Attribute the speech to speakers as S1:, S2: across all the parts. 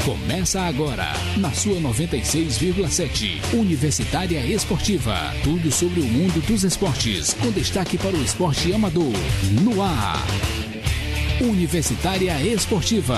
S1: Começa agora, na sua 96,7. Universitária Esportiva. Tudo sobre o mundo dos esportes, com destaque para o esporte amador. No ar. Universitária Esportiva.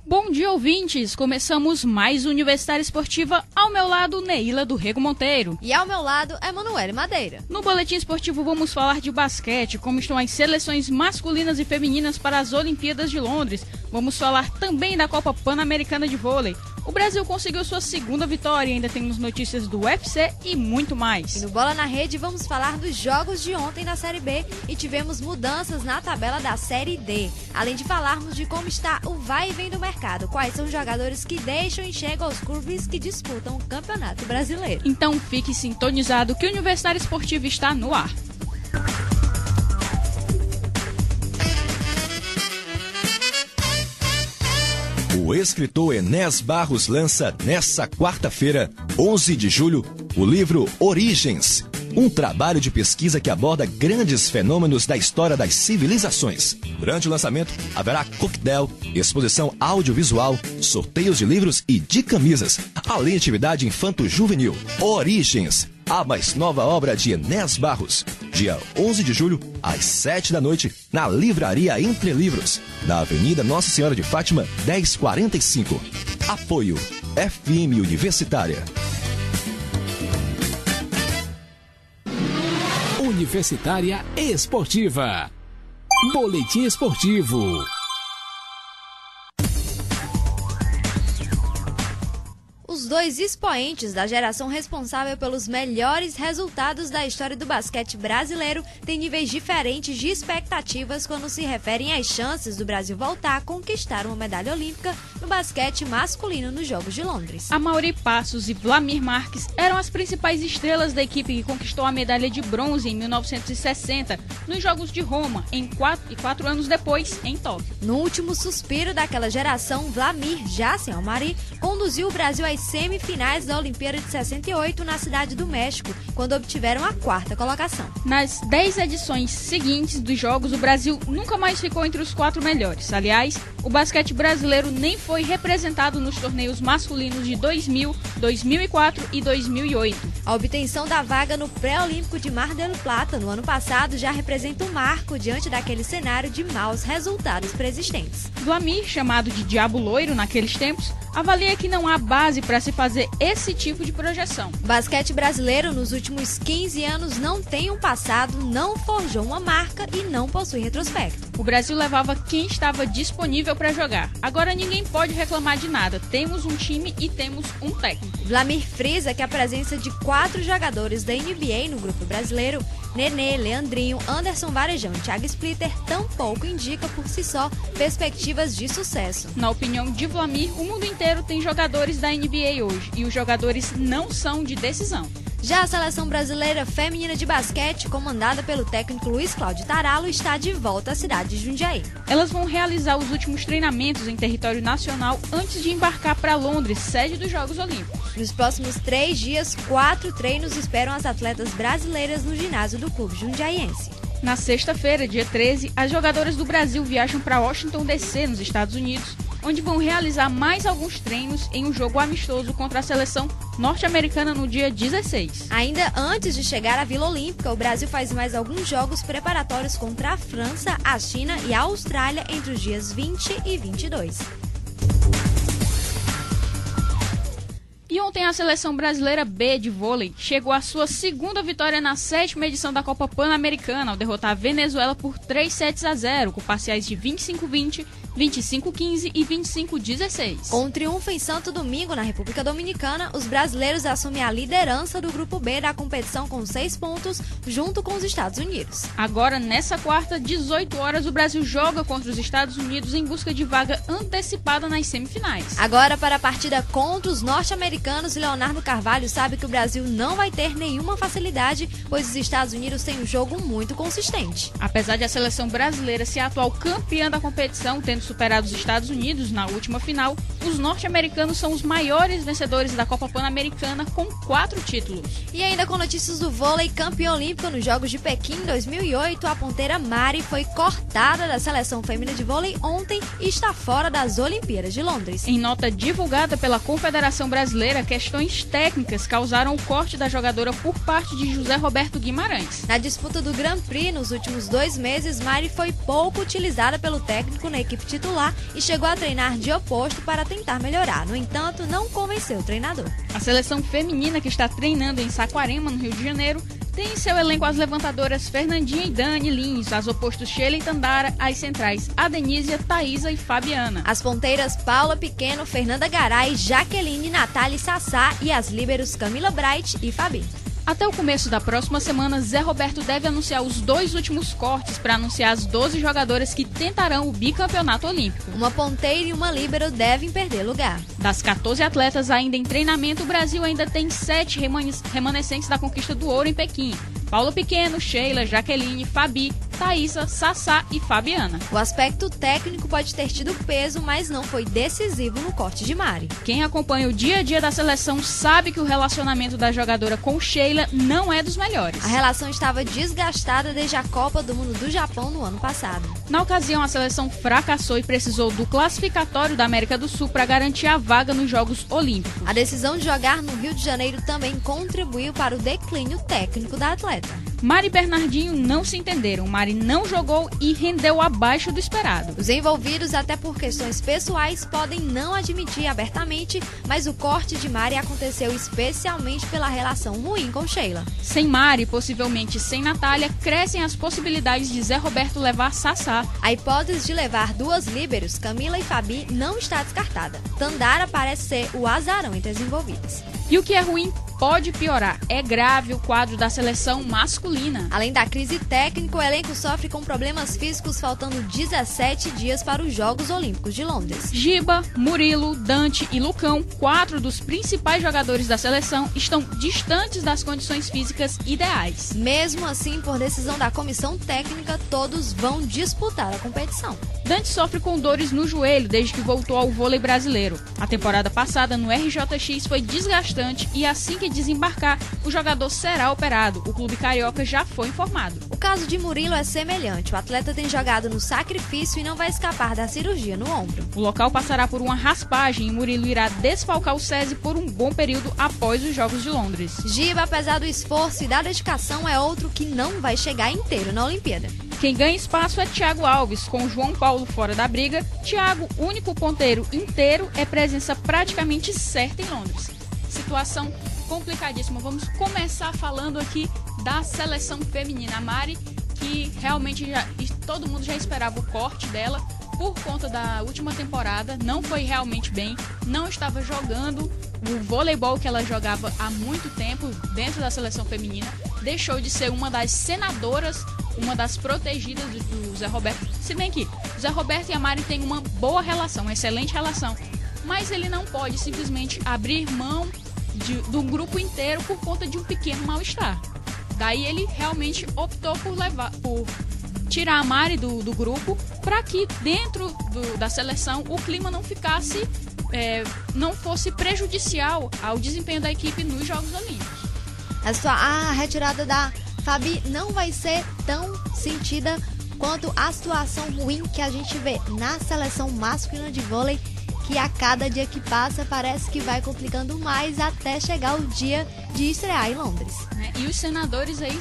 S2: Bom dia, ouvintes! Começamos mais Universitária Esportiva. Ao meu lado, Neila do Rego Monteiro.
S3: E ao meu lado, Emanuele Madeira.
S2: No Boletim Esportivo vamos falar de basquete, como estão as seleções masculinas e femininas para as Olimpíadas de Londres. Vamos falar também da Copa Pan-Americana de Vôlei. O Brasil conseguiu sua segunda vitória e ainda temos notícias do UFC e muito mais.
S3: E no Bola na Rede vamos falar dos jogos de ontem da Série B e tivemos mudanças na tabela da Série D. Além de falarmos de como está o vai e vem do mercado, quais são os jogadores que deixam e chegam aos clubes que disputam o Campeonato Brasileiro.
S2: Então fique sintonizado que o Universitário Esportivo está no ar.
S4: O escritor Enéas Barros lança nesta quarta-feira, 11 de julho, o livro Origens, um trabalho de pesquisa que aborda grandes fenômenos da história das civilizações. Durante o lançamento, haverá coquetel, exposição audiovisual, sorteios de livros e de camisas, além de atividade infanto-juvenil. Origens, a mais nova obra de Enéas Barros. Dia 11 de julho, às 7 da noite, na Livraria Entre Livros, na Avenida Nossa Senhora de Fátima, 1045. Apoio FM Universitária.
S1: Universitária Esportiva. Boletim Esportivo.
S3: Os dois expoentes da geração responsável pelos melhores resultados da história do basquete brasileiro têm níveis diferentes de expectativas quando se referem às chances do Brasil voltar a conquistar uma medalha olímpica no basquete masculino nos Jogos de Londres.
S2: Amaury Passos e Vlamir Marques eram as principais estrelas da equipe que conquistou a medalha de bronze em 1960 nos Jogos de Roma, e 4 anos depois, em Tóquio.
S3: No último suspiro daquela geração, Vlamir, já sem Amaury, conduziu o Brasil às semifinais da Olimpíada de 68 na Cidade do México, quando obtiveram a 4ª colocação.
S2: Nas 10 edições seguintes dos Jogos, o Brasil nunca mais ficou entre os 4 melhores. Aliás, o basquete brasileiro nem foi representado nos torneios masculinos de 2000, 2004 e 2008.
S3: A obtenção da vaga no Pré-Olímpico de Mar del Plata no ano passado já representa um marco diante daquele cenário de maus resultados preexistentes.
S2: Vlamir, chamado de Diabo Loiro naqueles tempos, avalia que não há base para se fazer esse tipo de projeção.
S3: O basquete brasileiro nos últimos 15 anos não tem um passado, não forjou uma marca e não possui retrospecto.
S2: O Brasil levava quem estava disponível para jogar. Agora ninguém pode reclamar de nada. Temos um time e temos um técnico.
S3: Vlamir frisa que a presença de 4 jogadores da NBA no grupo brasileiro, Nenê, Leandrinho, Anderson Varejão e Thiago Splitter, tampouco indica por si só perspectivas de sucesso.
S2: Na opinião de Vlamir, o mundo inteiro tem jogadores da NBA hoje e os jogadores não são de decisão.
S3: Já a seleção brasileira feminina de basquete, comandada pelo técnico Luiz Cláudio Taralo, está de volta à cidade de Jundiaí.
S2: Elas vão realizar os últimos treinamentos em território nacional antes de embarcar para Londres, sede dos Jogos Olímpicos.
S3: Nos próximos 3 dias, 4 treinos esperam as atletas brasileiras no ginásio do clube jundiaiense.
S2: Na sexta-feira, dia 13, as jogadoras do Brasil viajam para Washington DC, nos Estados Unidos, onde vão realizar mais alguns treinos em um jogo amistoso contra a seleção norte-americana no dia 16.
S3: Ainda antes de chegar à Vila Olímpica, o Brasil faz mais alguns jogos preparatórios contra a França, a China e a Austrália entre os dias 20 e 22.
S2: E ontem a seleção brasileira B de vôlei chegou à sua segunda vitória na 7ª edição da Copa Pan-Americana ao derrotar a Venezuela por 3-0, com parciais de 25-20, 25-15 e 25-16.
S3: Com um triunfo em Santo Domingo, na República Dominicana, os brasileiros assumem a liderança do Grupo B da competição com 6 pontos, junto com os Estados Unidos.
S2: Agora, nessa quarta, 18 horas, o Brasil joga contra os Estados Unidos em busca de vaga antecipada nas semifinais.
S3: Agora, para a partida contra os norte-americanos, anos, Leonardo Carvalho sabe que o Brasil não vai ter nenhuma facilidade, pois os Estados Unidos têm um jogo muito consistente.
S2: Apesar de a seleção brasileira ser a atual campeã da competição, tendo superado os Estados Unidos na última final, os norte-americanos são os maiores vencedores da Copa Pan-Americana com 4 títulos.
S3: E ainda com notícias do vôlei, campeã olímpica nos Jogos de Pequim 2008, a ponteira Mari foi cortada da seleção feminina de vôlei ontem e está fora das Olimpíadas de Londres.
S2: Em nota divulgada pela Confederação Brasileira, questões técnicas causaram o corte da jogadora por parte de José Roberto Guimarães.
S3: Na disputa do Grand Prix nos últimos 2 meses, Mari foi pouco utilizada pelo técnico na equipe titular e chegou a treinar de oposto para tentar melhorar. No entanto, não convenceu o treinador.
S2: A seleção feminina, que está treinando em Saquarema, no Rio de Janeiro, tem em seu elenco as levantadoras Fernandinha e Dani Lins, as opostos Sheila e Tandara, as centrais Adenísia, Thaísa e Fabiana.
S3: As ponteiras Paula Pequeno, Fernanda Garay, Jaqueline, Natália e Sassá e as líberos Camila Bright e Fabi.
S2: Até o começo da próxima semana, Zé Roberto deve anunciar os 2 últimos cortes para anunciar as 12 jogadoras que tentarão o bicampeonato olímpico.
S3: Uma ponteira e uma líbero devem perder lugar.
S2: Das 14 atletas ainda em treinamento, o Brasil ainda tem 7 remanescentes da conquista do ouro em Pequim. Paula Pequeno, Sheila, Jaqueline, Fabi, Thaísa, Sassá e Fabiana.
S3: O aspecto técnico pode ter tido peso, mas não foi decisivo no corte de Mari.
S2: Quem acompanha o dia a dia da seleção sabe que o relacionamento da jogadora com Sheila não é dos melhores.
S3: A relação estava desgastada desde a Copa do Mundo do Japão no ano passado.
S2: Na ocasião, a seleção fracassou e precisou do classificatório da América do Sul para garantir a vaga nos Jogos Olímpicos.
S3: A decisão de jogar no Rio de Janeiro também contribuiu para o declínio técnico da atleta.
S2: Mari e Bernardinho não se entenderam. Mari não jogou e rendeu abaixo do esperado.
S3: Os envolvidos, até por questões pessoais, podem não admitir abertamente, mas o corte de Mari aconteceu especialmente pela relação ruim com Sheila.
S2: Sem Mari, possivelmente sem Natália, crescem as possibilidades de Zé Roberto levar Sassá.
S3: A hipótese de levar 2 líberos, Camila e Fabi, não está descartada. Tandara parece ser o azarão entre as envolvidas.
S2: E o que é ruim pode piorar. É grave o quadro da seleção masculina.
S3: Além da crise técnica, o elenco sofre com problemas físicos, faltando 17 dias para os Jogos Olímpicos de Londres.
S2: Giba, Murilo, Dante e Lucão, 4 dos principais jogadores da seleção, estão distantes das condições físicas ideais.
S3: Mesmo assim, por decisão da comissão técnica, todos vão disputar a competição.
S2: Dante sofre com dores no joelho desde que voltou ao vôlei brasileiro. A temporada passada no RJX foi desgastante e assim que desembarcar, o jogador será operado. O clube carioca já foi informado.
S3: O caso de Murilo é semelhante. O atleta tem jogado no sacrifício e não vai escapar da cirurgia no ombro.
S2: O local passará por uma raspagem e Murilo irá desfalcar o SESI por um bom período após os Jogos de Londres.
S3: Giba, apesar do esforço e da dedicação, é outro que não vai chegar inteiro na Olimpíada.
S2: Quem ganha espaço é Thiago Alves, com João Paulo fora da briga. Thiago, único ponteiro inteiro, é presença praticamente certa em Londres. Situação complicadíssima. Vamos começar falando aqui da seleção feminina. A Mari, que realmente todo mundo já esperava o corte dela por conta da última temporada, não foi realmente bem, não estava jogando o voleibol que ela jogava há muito tempo dentro da seleção feminina, deixou de ser uma das senadoras, uma das protegidas do Zé Roberto, se bem que o Zé Roberto e a Mari têm uma boa relação, uma excelente relação, mas ele não pode simplesmente abrir mão do grupo inteiro por conta de um pequeno mal-estar. Daí ele realmente optou por tirar a Mari do grupo para que dentro da seleção o clima não ficasse, não fosse prejudicial ao desempenho da equipe nos Jogos Olímpicos.
S3: A retirada da Fabi não vai ser tão sentida quanto a situação ruim que a gente vê na seleção masculina de vôlei, que a cada dia que passa parece que vai complicando mais até chegar o dia de estrear em Londres.
S2: E os senadores aí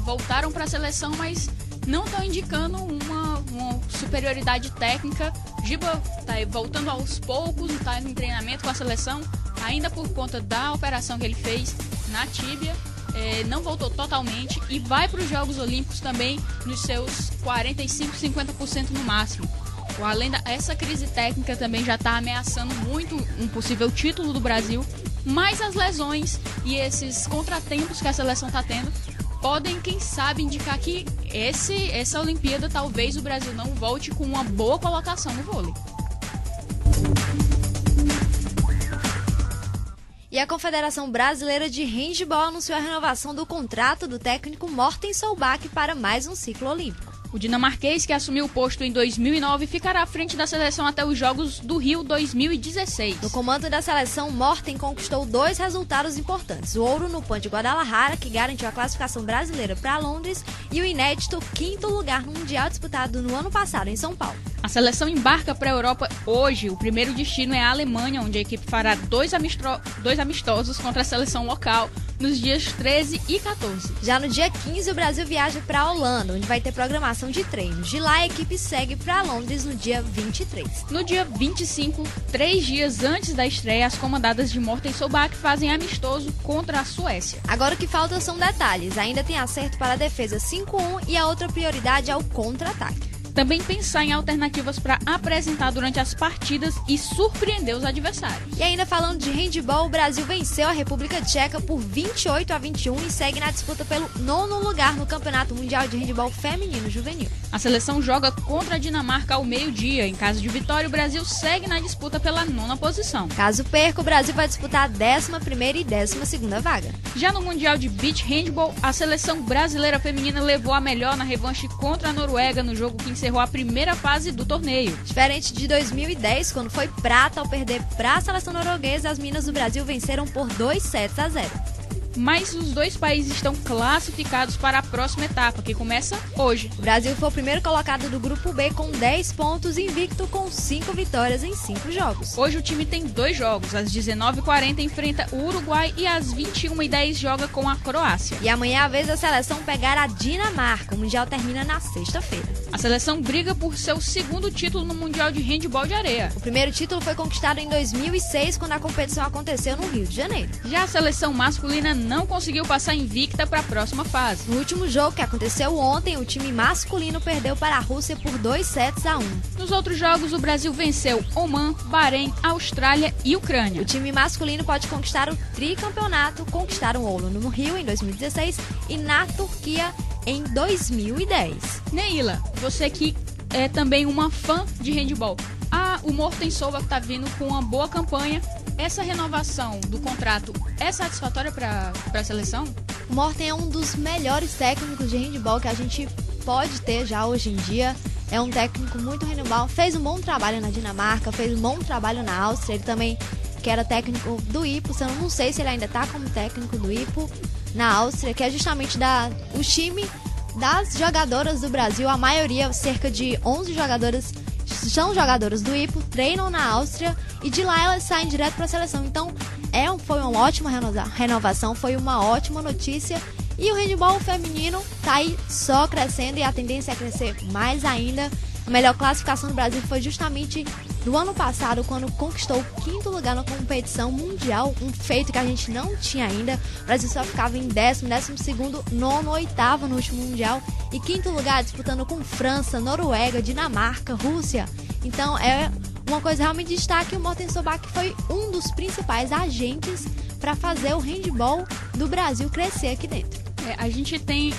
S2: voltaram para a seleção, mas não estão indicando uma superioridade técnica. Giba está voltando aos poucos, está em treinamento com a seleção, ainda por conta da operação que ele fez na tíbia. Não voltou totalmente e vai para os Jogos Olímpicos também nos seus 45, 50% no máximo. Além essa crise técnica também já está ameaçando muito um possível título do Brasil, mas as lesões e esses contratempos que a seleção está tendo podem, quem sabe, indicar que essa Olimpíada talvez o Brasil não volte com uma boa colocação no vôlei.
S3: E a Confederação Brasileira de Handebol anunciou a renovação do contrato do técnico Morten Solbach para mais um ciclo olímpico.
S2: O dinamarquês, que assumiu o posto em 2009, ficará à frente da seleção até os Jogos do Rio 2016.
S3: No comando da seleção, Morten conquistou 2 resultados importantes. O ouro no PAN de Guadalajara, que garantiu a classificação brasileira para Londres, e o inédito 5º lugar no Mundial disputado no ano passado em São Paulo.
S2: A seleção embarca para a Europa hoje. O primeiro destino é a Alemanha, onde a equipe fará dois amistosos contra a seleção local nos dias 13 e 14.
S3: Já no dia 15, o Brasil viaja para a Holanda, onde vai ter programação de treinos. De lá, a equipe segue para Londres no dia 23.
S2: No dia 25, 3 dias antes da estreia, as comandadas de Morten Solbach fazem amistoso contra a Suécia.
S3: Agora o que falta são detalhes. Ainda tem acerto para a defesa 5-1 e a outra prioridade é o contra-ataque.
S2: Também pensar em alternativas para apresentar durante as partidas e surpreender os adversários.
S3: E ainda falando de handebol, o Brasil venceu a República Tcheca por 28-21 e segue na disputa pelo 9º lugar no Campeonato Mundial de Handebol Feminino Juvenil.
S2: A seleção joga contra a Dinamarca ao meio-dia. Em caso de vitória, o Brasil segue na disputa pela 9ª posição.
S3: Caso perca, o Brasil vai disputar a 11ª e 12ª vaga.
S2: Já no Mundial de Beach Handball, a seleção brasileira feminina levou a melhor na revanche contra a Noruega no jogo que encerrou a primeira fase do torneio.
S3: Diferente de 2010, quando foi prata ao perder para a seleção norueguesa, as meninas do Brasil venceram por 2-0.
S2: Mas os dois países estão classificados para a próxima etapa, que começa hoje.
S3: O Brasil foi o primeiro colocado do Grupo B com 10 pontos, invicto com 5 vitórias em 5 jogos.
S2: Hoje o time tem 2 jogos. Às 19h40 enfrenta o Uruguai e às 21h10 joga com a Croácia.
S3: E amanhã é a vez da seleção pegar a Dinamarca. O Mundial termina na sexta-feira.
S2: A seleção briga por seu 2º título no Mundial de Handebol de Areia.
S3: O primeiro título foi conquistado em 2006, quando a competição aconteceu no Rio de Janeiro.
S2: Já a seleção masculina não conseguiu passar invicta para a próxima fase.
S3: No último jogo, que aconteceu ontem, o time masculino perdeu para a Rússia por 2-1.
S2: Nos outros jogos, o Brasil venceu Omã, Bahrein, Austrália e Ucrânia.
S3: O time masculino pode conquistar o tricampeonato, conquistar um ouro no Rio em 2016 e na Turquia em 2010.
S2: Neila, você que é também uma fã de handebol. O Morten Solbach está vindo com uma boa campanha. Essa renovação do contrato é satisfatória para a seleção?
S3: O Morten é um dos melhores técnicos de handebol que a gente pode ter já hoje em dia. É um técnico muito handebol, fez um bom trabalho na Dinamarca, fez um bom trabalho na Áustria. Ele também, que era técnico do IPO, eu não sei se ele ainda está como técnico do IPO na Áustria, que é justamente o time das jogadoras do Brasil. A maioria, cerca de 11 jogadoras, são jogadoras do IPO, treinam na Áustria e de lá elas saem direto para a seleção. Então foi uma ótima renovação, foi uma ótima notícia. E o handebol feminino está aí só crescendo e a tendência é crescer mais ainda. A melhor classificação do Brasil foi justamente do ano passado, quando conquistou o 5º lugar na competição mundial, um feito que a gente não tinha ainda. O Brasil só ficava em 12º, 9º, 8º no último mundial e 5º lugar disputando com França, Noruega, Dinamarca, Rússia. Então é uma coisa realmente de destaque. O Morten Solbach foi um dos principais agentes para fazer o handebol do Brasil crescer aqui dentro.
S2: A gente tem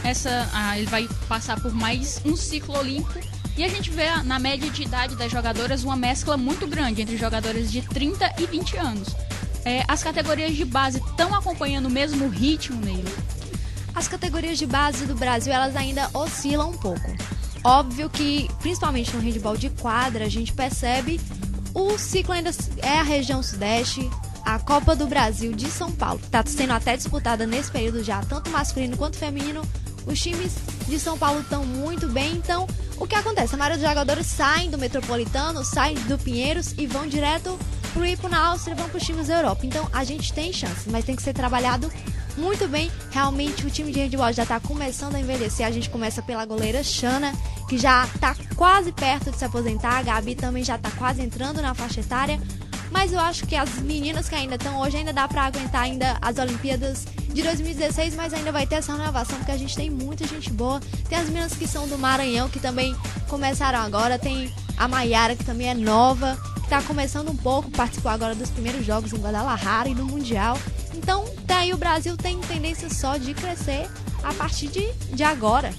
S2: ele vai passar por mais um ciclo olímpico e a gente vê na média de idade das jogadoras uma mescla muito grande entre jogadoras de 30 e 20 anos. As categorias de base estão acompanhando o mesmo ritmo, Neila?
S3: As categorias de base do Brasil, elas ainda oscilam um pouco. Óbvio que, principalmente no handebol de quadra, a gente percebe o ciclo ainda é a região sudeste. A Copa do Brasil de São Paulo está sendo até disputada nesse período já, tanto masculino quanto feminino. Os times de São Paulo estão muito bem, então o que acontece? A maioria dos jogadores saem do Metropolitano, saem do Pinheiros e vão direto pro IPO na Áustria, vão para os times da Europa. Então a gente tem chance, mas tem que ser trabalhado muito bem. Realmente o time de handebol já está começando a envelhecer. A gente começa pela goleira Xana, que já está quase perto de se aposentar. A Gabi também já está quase entrando na faixa etária. Mas eu acho que as meninas que ainda estão hoje, ainda dá pra aguentar ainda as Olimpíadas de 2016, mas ainda vai ter essa renovação, porque a gente tem muita gente boa. Tem as meninas que são do Maranhão, que também começaram agora. Tem a Maiara, que também é nova, que tá começando um pouco, participou agora dos primeiros jogos em Guadalajara e no Mundial. Então, daí o Brasil tem tendência só de crescer a partir de agora.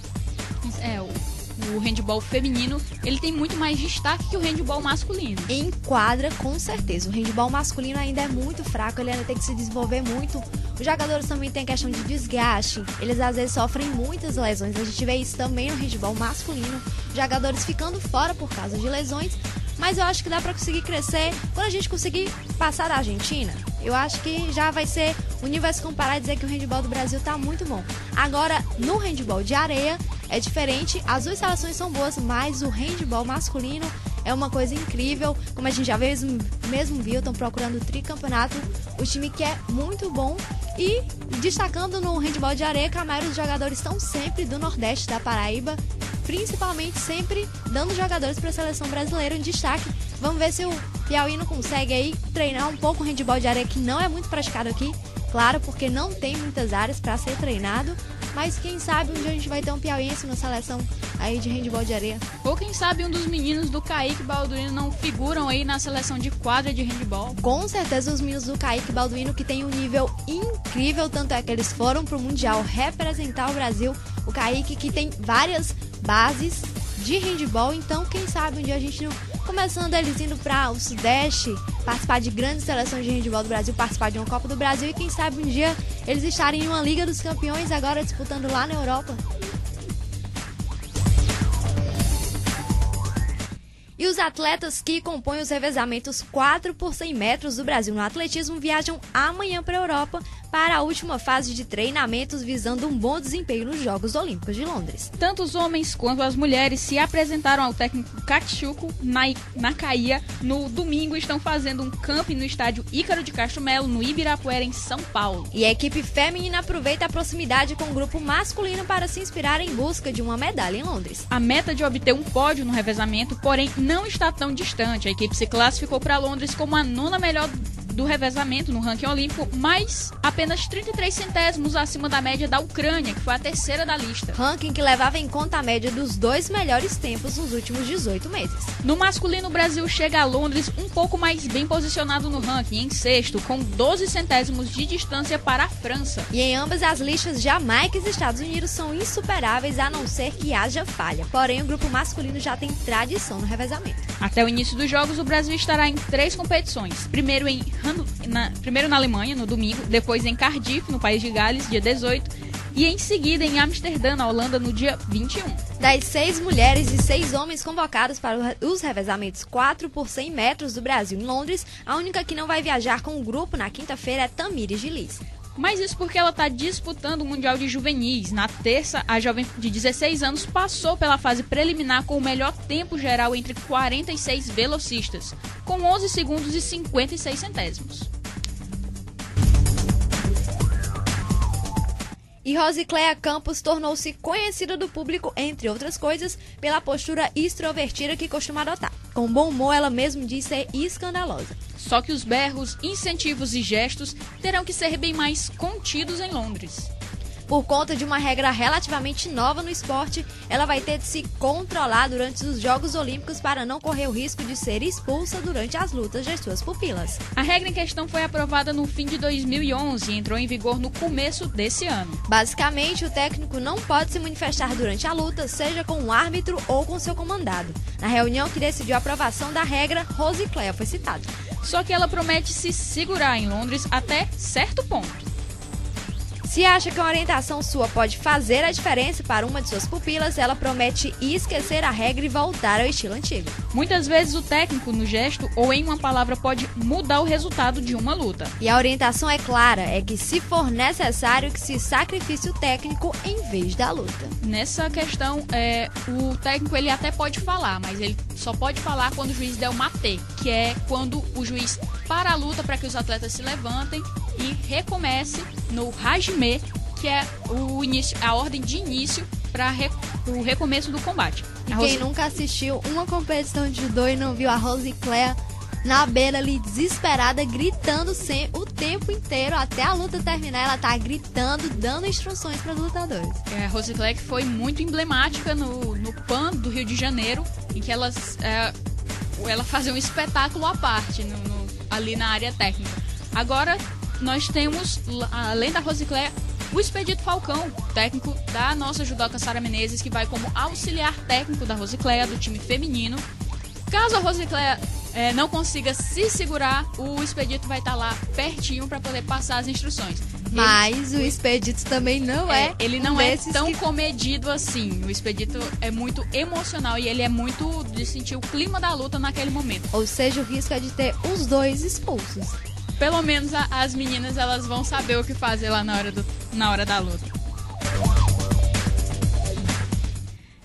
S2: o handball feminino, ele tem muito mais destaque que o handball masculino.
S3: Em quadra, com certeza. O handball masculino ainda é muito fraco, ele ainda tem que se desenvolver muito. Os jogadores também têm questão de desgaste, eles às vezes sofrem muitas lesões. A gente vê isso também no handball masculino, jogadores ficando fora por causa de lesões. Mas eu acho que dá pra conseguir crescer quando a gente conseguir passar da Argentina. Eu acho que já vai ser o nível a se comparar e dizer que o handball do Brasil tá muito bom. Agora, no handball de areia é diferente, as duas seleções são boas, mas o handball masculino é uma coisa incrível. Como a gente já mesmo viu, estão procurando o tricampeonato, o time que é muito bom. E destacando no handball de areia que a maioria dos jogadores estão sempre do Nordeste da Paraíba, principalmente sempre dando jogadores para a seleção brasileira em destaque. Vamos ver se o Piauí não consegue aí treinar um pouco o handball de areia, que não é muito praticado aqui, claro, porque não tem muitas áreas para ser treinado, mas quem sabe um dia a gente vai ter um piauiense na seleção aí de handball de areia.
S2: Ou quem sabe um dos meninos do Kaique Balduino não figuram aí na seleção de quadra de handball.
S3: Com certeza os meninos do Kaique Balduino, que tem um nível incrível, tanto é que eles foram pro Mundial representar o Brasil. O Kaique que tem várias bases de handball, então quem sabe um dia a gente não... Começando eles indo para o Sudeste, participar de grandes seleções de handball do Brasil, participar de uma Copa do Brasil e quem sabe um dia eles estarem em uma Liga dos Campeões agora disputando lá na Europa. E os atletas que compõem os revezamentos 4 por 100 metros do Brasil no atletismo viajam amanhã para a Europa para a última fase de treinamentos visando um bom desempenho nos Jogos Olímpicos de Londres.
S2: Tanto os homens quanto as mulheres se apresentaram ao técnico Katsuko Nakaya no domingo e estão fazendo um camping no estádio Ícaro de Castro Melo, no Ibirapuera, em São Paulo.
S3: E a equipe feminina aproveita a proximidade com o grupo masculino para se inspirar em busca de uma medalha em Londres.
S2: A meta de obter um pódio no revezamento, porém, não está tão distante. A equipe se classificou para Londres como a 9ª melhor do revezamento no ranking olímpico, mas apenas 33 centésimos acima da média da Ucrânia, que foi a 3ª da lista.
S3: Ranking que levava em conta a média dos 2 melhores tempos nos últimos 18 meses.
S2: No masculino, o Brasil chega a Londres um pouco mais bem posicionado no ranking, em 6º, com 12 centésimos de distância para a França.
S3: E em ambas as listas, Jamaica e Estados Unidos são insuperáveis, a não ser que haja falha. Porém, o grupo masculino já tem tradição no revezamento.
S2: Até o início dos Jogos, o Brasil estará em 3 competições. Primeiro na Alemanha, no domingo, depois em Cardiff, no país de Gales, dia 18, e em seguida em Amsterdã, na Holanda, no dia 21.
S3: Das 6 mulheres e 6 homens convocados para os revezamentos 4 por 100 metros do Brasil em Londres, a única que não vai viajar com o grupo na quinta-feira é Tamires Gilis.
S2: Mas isso porque ela está disputando o Mundial de Juvenis. Na terça, a jovem de 16 anos passou pela fase preliminar com o melhor tempo geral entre 46 velocistas, com 11 segundos e 56 centésimos.
S3: E Rosicléa Campos tornou-se conhecida do público, entre outras coisas, pela postura extrovertida que costuma adotar. Com bom humor, ela mesmo diz ser escandalosa.
S2: Só que os berros, incentivos e gestos terão que ser bem mais contidos em Londres.
S3: Por conta de uma regra relativamente nova no esporte, ela vai ter de se controlar durante os Jogos Olímpicos para não correr o risco de ser expulsa durante as lutas das suas pupilas.
S2: A regra em questão foi aprovada no fim de 2011 e entrou em vigor no começo desse ano.
S3: Basicamente, o técnico não pode se manifestar durante a luta, seja com o árbitro ou com seu comandado. Na reunião que decidiu a aprovação da regra, Rosicléa foi citada.
S2: Só que ela promete se segurar em Londres até certo ponto.
S3: Se acha que uma orientação sua pode fazer a diferença para uma de suas pupilas, ela promete esquecer a regra e voltar ao estilo antigo.
S2: Muitas vezes o técnico, no gesto ou em uma palavra, pode mudar o resultado de uma luta.
S3: E a orientação é clara, é que se for necessário que se sacrifique o técnico em vez da luta.
S2: Nessa questão, o técnico ele até pode falar, mas ele só pode falar quando o juiz der o mate, que é quando o juiz para a luta para que os atletas se levantem e recomece no Hajime, que é a ordem de início para o recomeço do combate.
S3: Quem nunca assistiu uma competição de judô e não viu a Rosicléa na beira ali, desesperada, gritando o tempo inteiro, até a luta terminar, ela tá gritando, dando instruções para os lutadores.
S2: A Rosicléa que foi muito emblemática no PAN do Rio de Janeiro, em que ela fazia um espetáculo à parte ali na área técnica. Agora nós temos, além da Rosicléa, o Expedito Falcão, técnico da nossa judoca Sara Menezes, que vai como auxiliar técnico da Rosicléia, do time feminino. Caso a Rosicléia não consiga se segurar, o Expedito vai estar lá pertinho para poder passar as instruções.
S3: Mas o Expedito também não
S2: ele não é tão comedido assim. O Expedito é muito emocional e ele é muito de sentir o clima da luta naquele momento.
S3: Ou seja, o risco é de ter os dois expulsos.
S2: Pelo menos as meninas, elas vão saber o que fazer lá na hora da luta.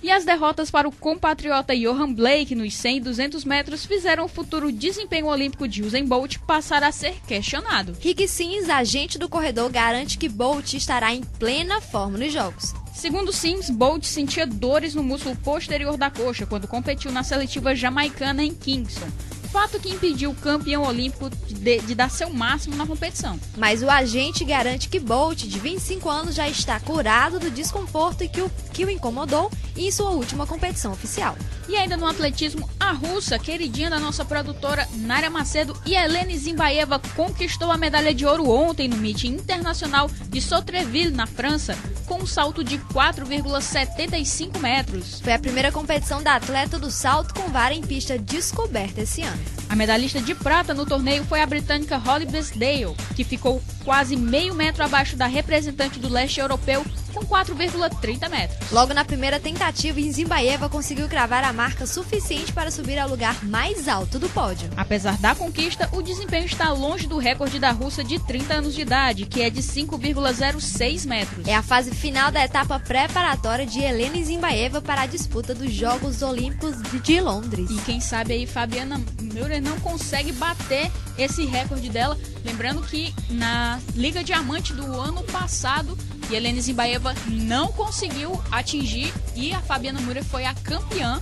S2: E as derrotas para o compatriota Johan Blake nos 100 e 200 metros fizeram o futuro desempenho olímpico de Usain Bolt passar a ser questionado.
S3: Rick Sims, agente do corredor, garante que Bolt estará em plena forma nos Jogos.
S2: Segundo Sims, Bolt sentia dores no músculo posterior da coxa quando competiu na seletiva jamaicana em Kingston. Fato que impediu o campeão olímpico de dar seu máximo na competição.
S3: Mas o agente garante que Bolt, de 25 anos, já está curado do desconforto que o incomodou em sua última competição oficial.
S2: E ainda no atletismo, a russa, queridinha da nossa produtora Nária Macedo, e Eleni Zimbaeva conquistou a medalha de ouro ontem no meeting internacional de Sotreville, na França, com um salto de 4,75 metros.
S3: Foi a primeira competição da atleta do salto com vara em pista descoberta esse ano.
S2: A medalhista de prata no torneio foi a britânica Holly Blaisdell, que ficou quase meio metro abaixo da representante do leste europeu, com 4,30 metros.
S3: Logo na primeira tentativa, Zimbaeva conseguiu cravar a marca suficiente para subir ao lugar mais alto do pódio.
S2: Apesar da conquista, o desempenho está longe do recorde da russa de 30 anos de idade, que é de 5,06 metros.
S3: É a fase final da etapa preparatória de Eleni Zimbaeva para a disputa dos Jogos Olímpicos de Londres.
S2: E quem sabe aí Fabiana Müller não consegue bater esse recorde dela. Lembrando que na Liga Diamante do ano passado, Eleni Zimbaeva não conseguiu atingir e a Fabiana Müller foi a campeã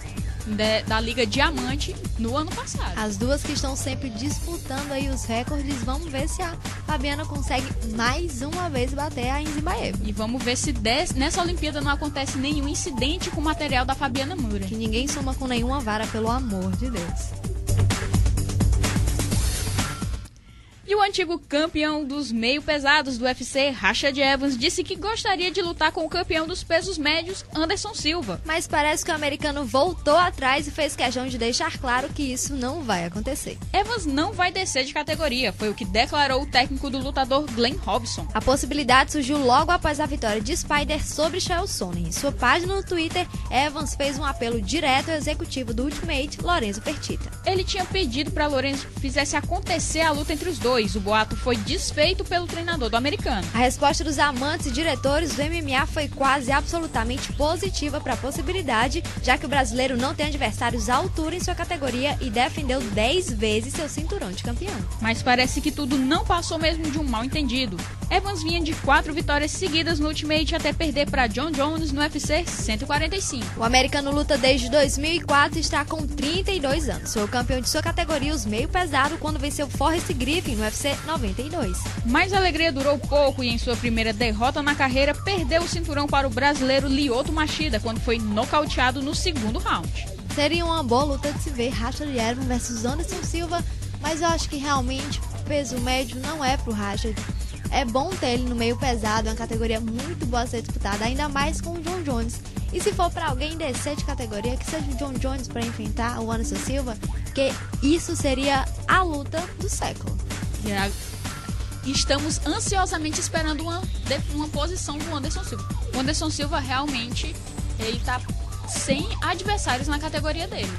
S2: da Liga Diamante no ano passado.
S3: As duas que estão sempre disputando aí os recordes, vamos ver se a Fabiana consegue mais uma vez bater a Zimbaeva.
S2: E vamos ver se nessa Olimpíada não acontece nenhum incidente com o material da Fabiana Müller.
S3: Que ninguém soma com nenhuma vara, pelo amor de Deus.
S2: E o antigo campeão dos meio pesados do UFC, Rashad Evans, disse que gostaria de lutar com o campeão dos pesos médios, Anderson Silva.
S3: Mas parece que o americano voltou atrás e fez questão de deixar claro que isso não vai acontecer.
S2: Evans não vai descer de categoria, foi o que declarou o técnico do lutador Glenn Robson.
S3: A possibilidade surgiu logo após a vitória de Spider sobre Chael Sonnen. Em sua página no Twitter, Evans fez um apelo direto ao executivo do Ultimate, Lorenzo Fertitta.
S2: Ele tinha pedido para Lorenzo que fizesse acontecer a luta entre os dois. O boato foi desfeito pelo treinador do americano.
S3: A resposta dos amantes e diretores do MMA foi quase absolutamente positiva para a possibilidade, já que o brasileiro não tem adversários à altura em sua categoria e defendeu 10 vezes seu cinturão de campeão.
S2: Mas parece que tudo não passou mesmo de um mal entendido. Evans vinha de 4 vitórias seguidas no Ultimate até perder para John Jones no UFC 145.
S3: O americano luta desde 2004 e está com 32 anos. Foi o campeão de sua categoria, os meio pesado, quando venceu Forrest Griffin no UFC 92.
S2: Mas a alegria durou pouco e em sua primeira derrota na carreira perdeu o cinturão para o brasileiro Lyoto Machida quando foi nocauteado no segundo round.
S3: Seria uma boa luta de se ver Rashad Evans versus Anderson Silva, mas eu acho que realmente o peso médio não é pro Rashad. É bom ter ele no meio pesado, é uma categoria muito boa a ser disputada, ainda mais com o John Jones. E se for para alguém descer de categoria, que seja o John Jones para enfrentar o Anderson Silva, que isso seria a luta do século.
S2: Estamos ansiosamente esperando uma posição do Anderson Silva. O Anderson Silva realmente ele tá sem adversários na categoria dele.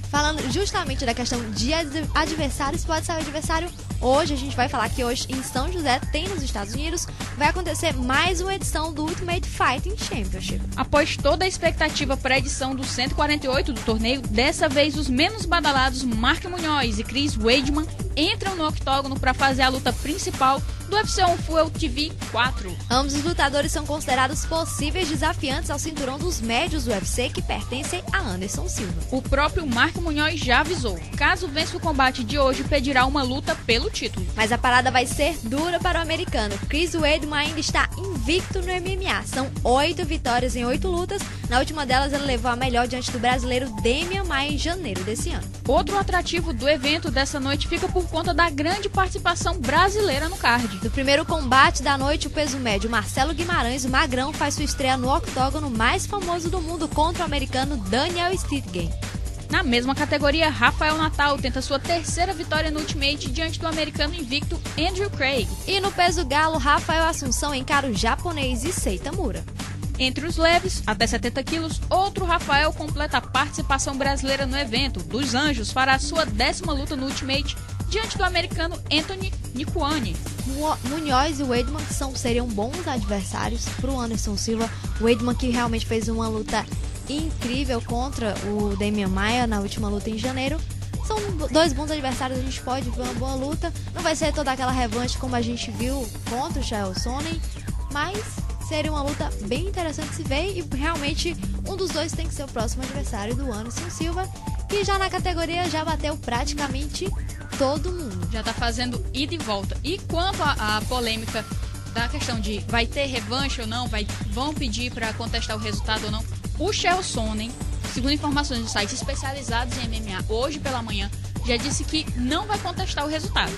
S3: Falando justamente da questão de adversários, pode ser o adversário hoje. A gente vai falar que hoje em São José, tem nos Estados Unidos, vai acontecer mais uma edição do Ultimate Fighting Championship.
S2: Após toda a expectativa para a edição do 148 do torneio, dessa vez os menos badalados Mark Munhoz e Chris Weidman entram no octógono para fazer a luta principal do UFC On Fuel TV 4.
S3: Ambos os lutadores são considerados possíveis desafiantes ao cinturão dos médios do UFC, que pertencem a Anderson Silva.
S2: O próprio Mark Munhoz já avisou, caso vença o combate de hoje, pedirá uma luta pelo título.
S3: Mas a parada vai ser dura para o americano. Chris Weidman ainda está invicto no MMA. São 8 vitórias em 8 lutas. Na última delas, ele levou a melhor diante do brasileiro Demian Maia em janeiro desse ano.
S2: Outro atrativo do evento dessa noite fica por por conta da grande participação brasileira no card.
S3: No primeiro combate da noite, o peso médio Marcelo Guimarães, o Magrão, faz sua estreia no octógono mais famoso do mundo contra o americano Daniel Stitgen.
S2: Na mesma categoria, Rafael Natal tenta sua terceira vitória no Ultimate diante do americano invicto Andrew Craig.
S3: E no peso galo, Rafael Assunção encara o japonês Issei Tamura.
S2: Entre os leves, até 70 quilos, outro Rafael completa a participação brasileira no evento. Dos Anjos fará sua 10ª luta no Ultimate diante do americano Anthony Nikuani.
S3: Munhoz e Weidman seriam bons adversários para o Anderson Silva. O Weidman que realmente fez uma luta incrível contra o Demian Maia na última luta em janeiro. São dois bons adversários, a gente pode ver uma boa luta. Não vai ser toda aquela revanche como a gente viu contra o Chael Sonnen, mas seria uma luta bem interessante de se ver e realmente um dos dois tem que ser o próximo adversário do Anderson Silva, que já na categoria já bateu praticamente todo mundo.
S2: Já tá fazendo ida e volta. E quanto à polêmica da questão de vai ter revanche ou não, vão pedir para contestar o resultado ou não, o Chael Sonnen, segundo informações de sites especializados em MMA, hoje pela manhã, já disse que não vai contestar o resultado.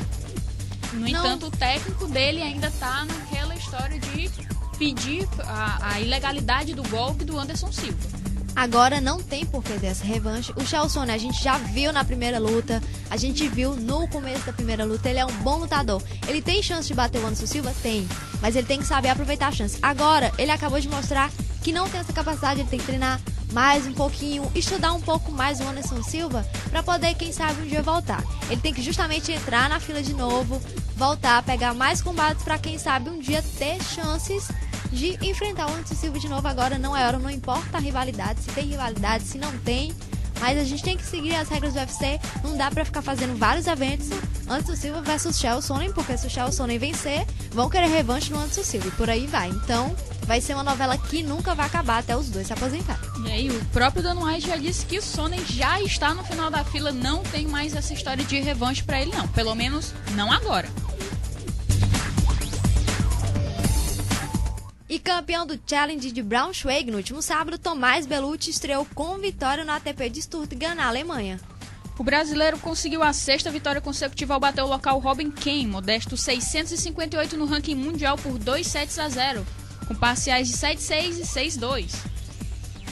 S2: No entanto, o técnico dele ainda tá naquela história de pedir a ilegalidade do golpe do Anderson Silva.
S3: Agora não tem por que ter essa revanche. O Chael Sonnen a gente já viu na primeira luta, a gente viu no começo da primeira luta, ele é um bom lutador. Ele tem chance de bater o Anderson Silva? Tem, mas ele tem que saber aproveitar a chance. Agora, ele acabou de mostrar que não tem essa capacidade, ele tem que treinar mais um pouquinho, estudar um pouco mais o Anderson Silva para poder, quem sabe, um dia voltar. Ele tem que justamente entrar na fila de novo, voltar, pegar mais combates para, quem sabe, um dia ter chances de enfrentar o Anderson Silva de novo. Agora não é hora, não importa a rivalidade, se tem rivalidade, se não tem, mas a gente tem que seguir as regras do UFC, não dá pra ficar fazendo vários eventos Anderson Silva versus Chael Sonnen, porque se o Chael Sonnen vencer, vão querer revanche no Anderson Silva e por aí vai. Então vai ser uma novela que nunca vai acabar até os dois se aposentarem.
S2: E aí o próprio Dana White já disse que o Sonnen já está no final da fila, não tem mais essa história de revanche pra ele não, pelo menos não agora.
S3: E campeão do Challenge de Braunschweig no último sábado, Tomás Bellucci estreou com vitória no ATP de Stuttgart, na Alemanha.
S2: O brasileiro conseguiu a 6ª vitória consecutiva ao bater o local Robin Kane, modesto 658 no ranking mundial por 2-0, com parciais de 7-6 e 6-2.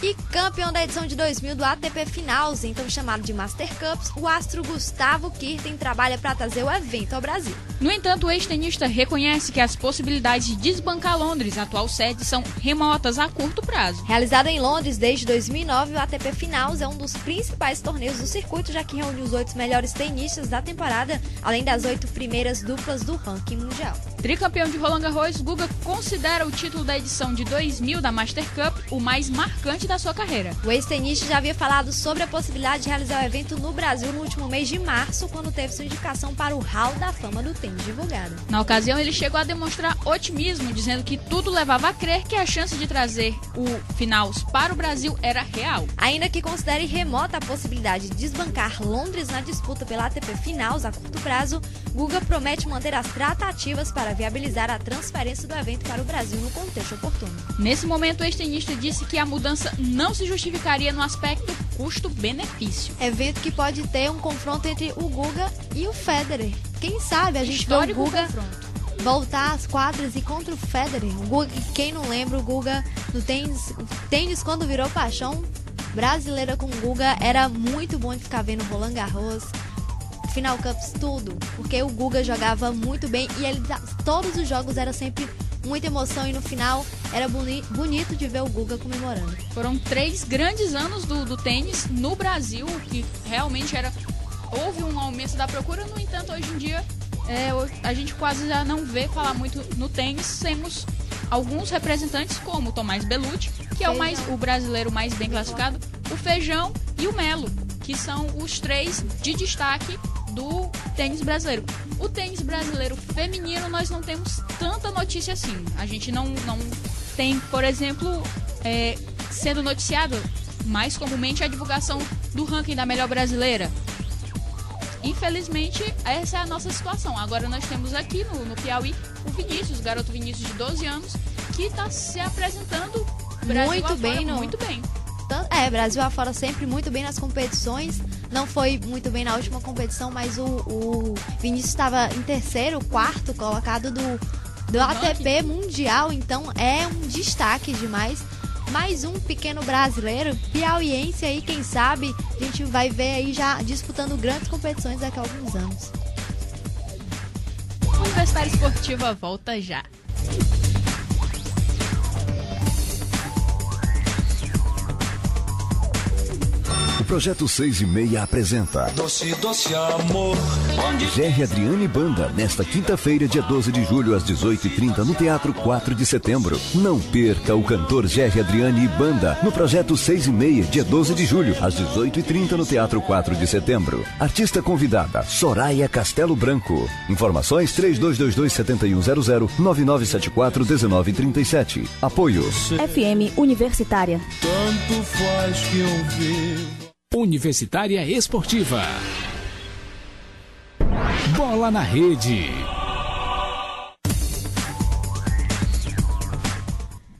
S3: E campeão da edição de 2000 do ATP Finals, então chamado de Master Cups, o astro Gustavo Kirten trabalha para trazer o evento ao Brasil.
S2: No entanto, o ex-tenista reconhece que as possibilidades de desbancar Londres, atual sede, são remotas a curto prazo.
S3: Realizado em Londres desde 2009, o ATP Finals é um dos principais torneios do circuito, já que reúne os 8 melhores tenistas da temporada, além das 8 primeiras duplas do ranking mundial.
S2: Tricampeão de Roland Garros, Guga considera o título da edição de 2000 da Master Cup o mais marcante da sua carreira.
S3: O ex-tenista já havia falado sobre a possibilidade de realizar o evento no Brasil no último mês de março, quando teve sua indicação para o Hall da Fama do tênis divulgado.
S2: Na ocasião, ele chegou a demonstrar otimismo, dizendo que tudo levava a crer que a chance de trazer o Finals para o Brasil era real.
S3: Ainda que considere remota a possibilidade de desbancar Londres na disputa pela ATP Finals a curto prazo, Guga promete manter as tratativas para viabilizar a transferência do evento para o Brasil no contexto oportuno.
S2: Nesse momento, o ex-tenista disse que a mudança não se justificaria no aspecto custo-benefício.
S3: Evento que pode ter um confronto entre o Guga e o Federer. Quem sabe a gente vê o Guga voltar às quadras e contra o Federer. O Guga, quem não lembra, o Guga no tênis quando virou paixão brasileira com o Guga, era muito bom de ficar vendo Roland Garros, Final Cups, tudo, porque o Guga jogava muito bem e todos os jogos era sempre muita emoção e no final era bonito de ver o Guga comemorando.
S2: Foram 3 grandes anos do tênis no Brasil, que realmente houve um aumento da procura. No entanto, hoje em dia a gente quase já não vê falar muito no tênis. Temos alguns representantes como o Tomás Bellucci, que é o brasileiro mais bem classificado, o Feijão e o Melo, que são os 3 de destaque do tênis brasileiro. O tênis brasileiro feminino nós não temos tanta notícia assim. A gente não tem, por exemplo, sendo noticiado mais comumente a divulgação do ranking da melhor brasileira. Infelizmente, essa é a nossa situação. Agora nós temos aqui no Piauí o Vinícius, o garoto Vinícius de 12 anos, que está se apresentando Brasil
S3: muito
S2: afora,
S3: bem.
S2: Muito bem.
S3: Brasil afora sempre muito bem nas competições. não foi muito bem na última competição, mas o Vinícius estava em terceiro, quarto colocado do ATP Mundial, então é um destaque demais. Mais um pequeno brasileiro, piauiense aí, quem sabe a gente vai ver aí já disputando grandes competições daqui a alguns anos.
S2: Universitária Esportiva volta já.
S5: O Projeto 6 e Meia apresenta
S6: Doce, doce amor.
S5: Gerry Adriane Banda, nesta quinta-feira, dia 12 de julho, às 18h30, no Teatro 4 de Setembro. Não perca o cantor Gerry Adriane e Banda no Projeto 6 e Meia, dia 12 de julho, às 18h30, no Teatro 4 de Setembro. Artista convidada, Soraya Castelo Branco. Informações 3222-7100, 9974-1937. Apoio
S7: FM Universitária.
S6: Tanto faz que eu vivo.
S1: Universitária Esportiva. Bola na rede.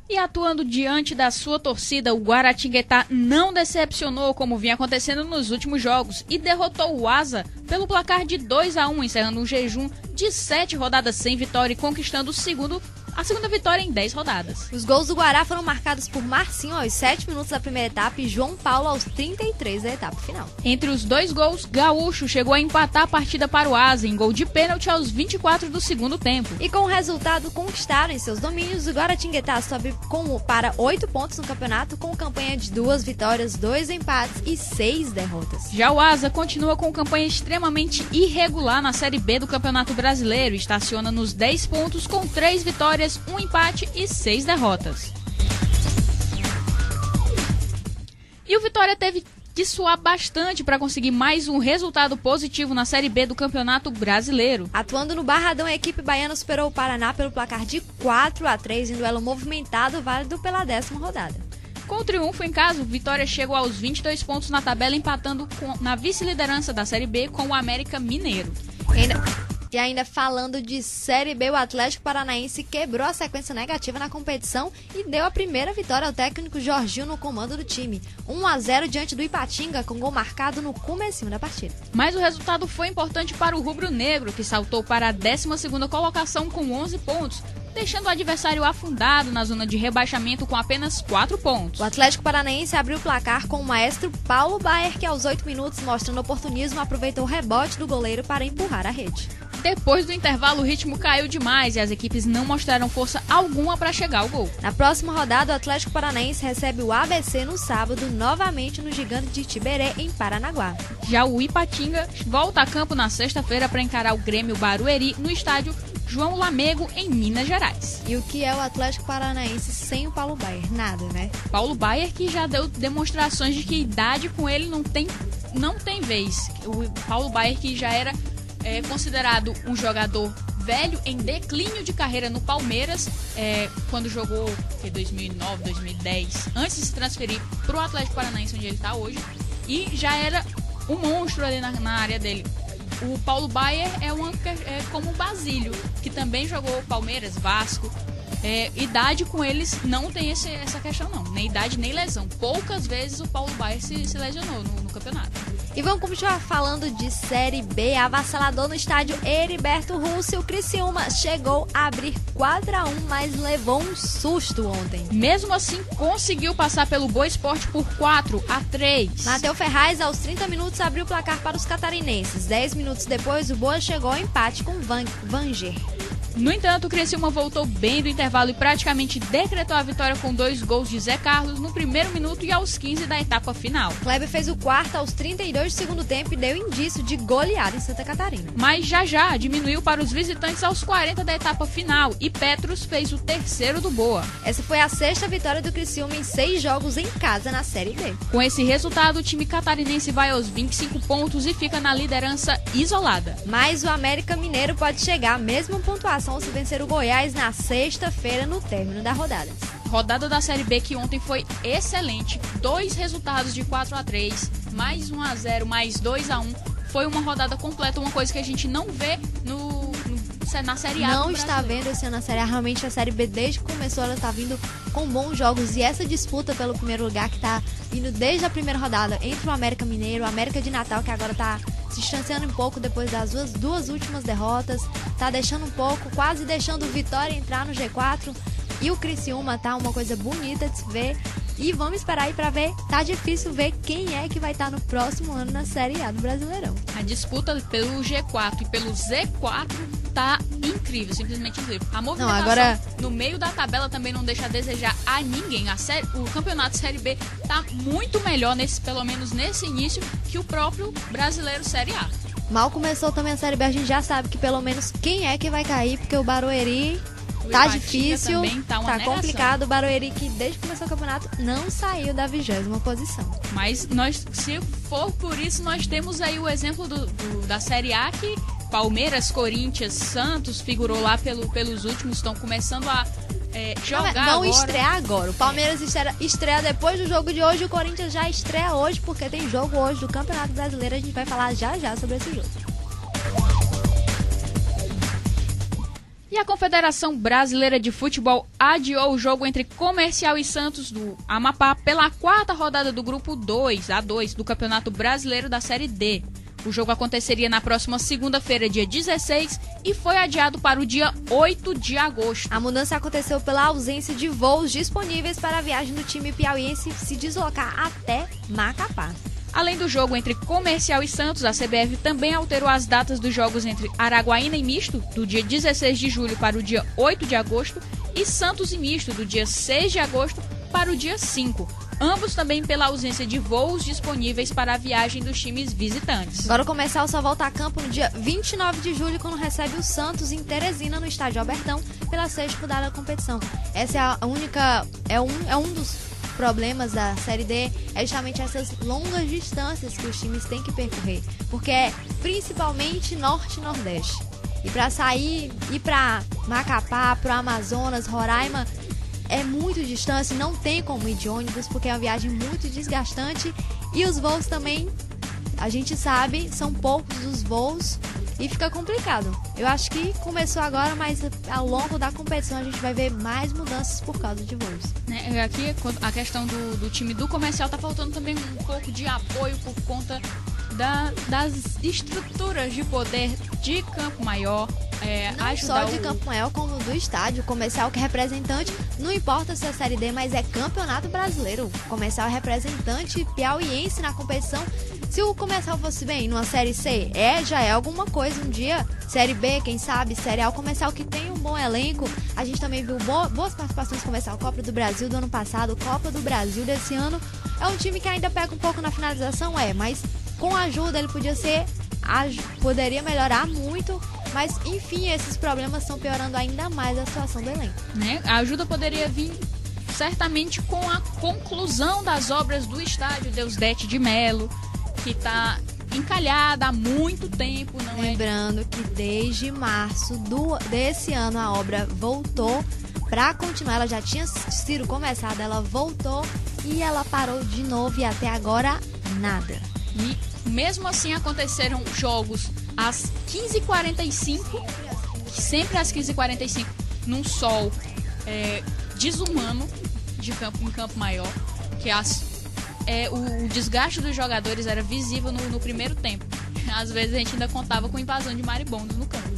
S2: E atuando diante da sua torcida, o Guaratinguetá não decepcionou como vinha acontecendo nos últimos jogos e derrotou o Asa pelo placar de 2-1, encerrando um jejum de 7 rodadas sem vitória e conquistando a segunda vitória em 10 rodadas.
S3: Os gols do Guará foram marcados por Marcinho aos 7 minutos da primeira etapa e João Paulo aos 33 da etapa final.
S2: Entre os dois gols, Gaúcho chegou a empatar a partida para o Asa em gol de pênalti aos 24 do segundo tempo.
S3: E com o resultado conquistado em seus domínios, o Guaratinguetá sobe para 8 pontos no campeonato, com campanha de 2 vitórias, 2 empates e 6 derrotas.
S2: Já o Asa continua com campanha extremamente irregular na Série B do Campeonato Brasileiro e estaciona nos 10 pontos com 3 vitórias, 1 empate e 6 derrotas. E o Vitória teve que suar bastante para conseguir mais um resultado positivo na Série B do Campeonato Brasileiro.
S3: Atuando no Barradão, a equipe baiana superou o Paraná pelo placar de 4-3 em duelo movimentado, válido pela 10ª rodada.
S2: Com o triunfo em casa, o Vitória chegou aos 22 pontos na tabela, empatando na vice-liderança da Série B com o América Mineiro.
S3: E ainda falando de Série B, o Atlético Paranaense quebrou a sequência negativa na competição e deu a primeira vitória ao técnico Jorginho no comando do time. 1-0 diante do Ipatinga, com gol marcado no comecinho da partida.
S2: Mas o resultado foi importante para o rubro-negro, que saltou para a 12ª colocação com 11 pontos, deixando o adversário afundado na zona de rebaixamento com apenas 4 pontos.
S3: O Atlético Paranaense abriu o placar com o maestro Paulo Baier, que aos 8 minutos, mostrando oportunismo, aproveitou o rebote do goleiro para empurrar a rede.
S2: Depois do intervalo, o ritmo caiu demais e as equipes não mostraram força alguma para chegar ao gol.
S3: Na próxima rodada, o Atlético Paranaense recebe o ABC no sábado, novamente no Gigante de Tiberé, em Paranaguá.
S2: Já o Ipatinga volta a campo na sexta-feira para encarar o Grêmio Barueri no estádio João Lamego, em Minas Gerais.
S3: E o que é o Atlético Paranaense sem o Paulo Baier? Nada, né?
S2: Paulo Baier, que já deu demonstrações de que idade com ele não tem vez. O Paulo Baier, que já era considerado um jogador velho em declínio de carreira no Palmeiras, quando jogou em 2009, 2010, antes de se transferir para o Atlético Paranaense, onde ele está hoje, e já era um monstro ali na área dele. O Paulo Baier é como o Basílio, que também jogou Palmeiras, Vasco. Idade com eles não tem essa questão não, nem idade nem lesão. Poucas vezes o Paulo Baier se lesionou no campeonato.
S3: E vamos continuar falando de Série B. Avassalador no estádio Heriberto Russo. O Criciúma chegou a abrir 4-1, mas levou um susto ontem.
S2: Mesmo assim, conseguiu passar pelo Boa Esporte por 4-3.
S3: Matheus Ferraz, aos 30 minutos, abriu o placar para os catarinenses. 10 minutos depois, o Boa chegou ao empate com Vanger.
S2: No entanto, o Criciúma voltou bem do intervalo e praticamente decretou a vitória com 2 gols de Zé Carlos no primeiro minuto e aos 15 da etapa final.
S3: Kleber fez o quarto aos 32 do segundo tempo e deu indício de goleada em Santa Catarina.
S2: Mas já diminuiu para os visitantes aos 40 da etapa final e Petros fez o terceiro do Boa.
S3: Essa foi a 6ª vitória do Criciúma em 6 jogos em casa na Série B.
S2: Com esse resultado, o time catarinense vai aos 25 pontos e fica na liderança isolada.
S3: Mas o América Mineiro pode chegar à mesma pontuação se vencer o Goiás na sexta-feira no término da rodada.
S2: Rodada da Série B que ontem foi excelente. 2 resultados de 4-3, mais 1-0, mais 2-1. Foi uma rodada completa, uma coisa que a gente não vê na Série A.
S3: Não está vendo esse ano na Série A. Realmente a Série B, desde que começou, ela está vindo com bons jogos. E essa disputa pelo primeiro lugar que está indo desde a primeira rodada entre o América Mineiro, o América de Natal, que agora tá se distanciando um pouco depois das duas últimas derrotas, tá deixando um pouco, quase deixando o Vitória entrar no G4, e o Criciúma tá uma coisa bonita de se ver. E vamos esperar aí pra ver. Tá difícil ver quem é que vai estar no próximo ano na Série A do Brasileirão.
S2: A disputa pelo G4 e pelo Z4 tá incrível, simplesmente incrível. A movimentação no meio da tabela também não deixa a desejar a ninguém. O campeonato Série B tá muito melhor, pelo menos nesse início, que o próprio Brasileiro Série A.
S3: Mal começou também a Série B, a gente já sabe que pelo menos quem é que vai cair, porque o Barueri... Tá difícil, tá complicado. O Barueri, que desde que começou o campeonato não saiu da 20ª posição.
S2: Mas se for por isso, nós temos aí o exemplo da Série A, que Palmeiras, Corinthians, Santos figurou lá pelos últimos, estão começando a jogar
S3: vão agora. Estrear agora. O Palmeiras estreia depois do jogo de hoje, o Corinthians já estreia hoje, porque tem jogo hoje do Campeonato Brasileiro. A gente vai falar já sobre esse jogo.
S2: E a Confederação Brasileira de Futebol adiou o jogo entre Comercial e Santos do Amapá pela 4ª rodada do Grupo 2, A2, do Campeonato Brasileiro da Série D. O jogo aconteceria na próxima segunda-feira, dia 16, e foi adiado para o dia 8 de agosto.
S3: A mudança aconteceu pela ausência de voos disponíveis para a viagem do time piauiense se deslocar até Macapá.
S2: Além do jogo entre Comercial e Santos, a CBF também alterou as datas dos jogos entre Araguaína e Misto, do dia 16 de julho para o dia 8 de agosto, e Santos e Misto, do dia 6 de agosto para o dia 5. Ambos também pela ausência de voos disponíveis para a viagem dos times visitantes.
S3: Agora o Comercial só volta a campo no dia 29 de julho, quando recebe o Santos em Teresina, no estádio Albertão, pela 6ª rodada da competição. Essa é a única... É um dos problemas da Série D, é justamente essas longas distâncias que os times têm que percorrer, porque é principalmente Norte e Nordeste. E para sair, ir para Macapá, para Amazonas, Roraima, é muito distância, não tem como ir de ônibus, porque é uma viagem muito desgastante, e os voos também, a gente sabe, são poucos os voos, e fica complicado. Eu acho que começou agora, mas ao longo da competição a gente vai ver mais mudanças por causa de voos.
S2: Aqui a questão do time do Comercial tá faltando também um pouco de apoio por conta das estruturas de poder de Campo Maior.
S3: Não só de Campo Maior, como do estádio. O Comercial, que é representante, não importa se é Série D, mas é Campeonato Brasileiro. O Comercial é representante piauiense na competição. Se o Comercial fosse bem numa Série C, já é alguma coisa um dia. Série B, quem sabe, Série A. O Comercial, que tem um bom elenco. A gente também viu boas participações do Comercial. Copa do Brasil do ano passado, Copa do Brasil desse ano. É um time que ainda pega um pouco na finalização, mas com ajuda ele poderia melhorar muito. Mas, enfim, esses problemas estão piorando ainda mais a situação do elenco.
S2: A ajuda poderia vir certamente com a conclusão das obras do estádio Deusdete de Melo, que está encalhada há muito tempo.
S3: Lembrando que desde março desse ano a obra voltou para continuar. Ela já tinha sido começada, ela voltou e ela parou de novo e até agora nada.
S2: E mesmo assim aconteceram jogos às 15h45, sempre às 15h45, num sol desumano em Campo Maior, que o desgaste dos jogadores era visível no primeiro tempo. Às vezes a gente ainda contava com invasão de maribondos no campo.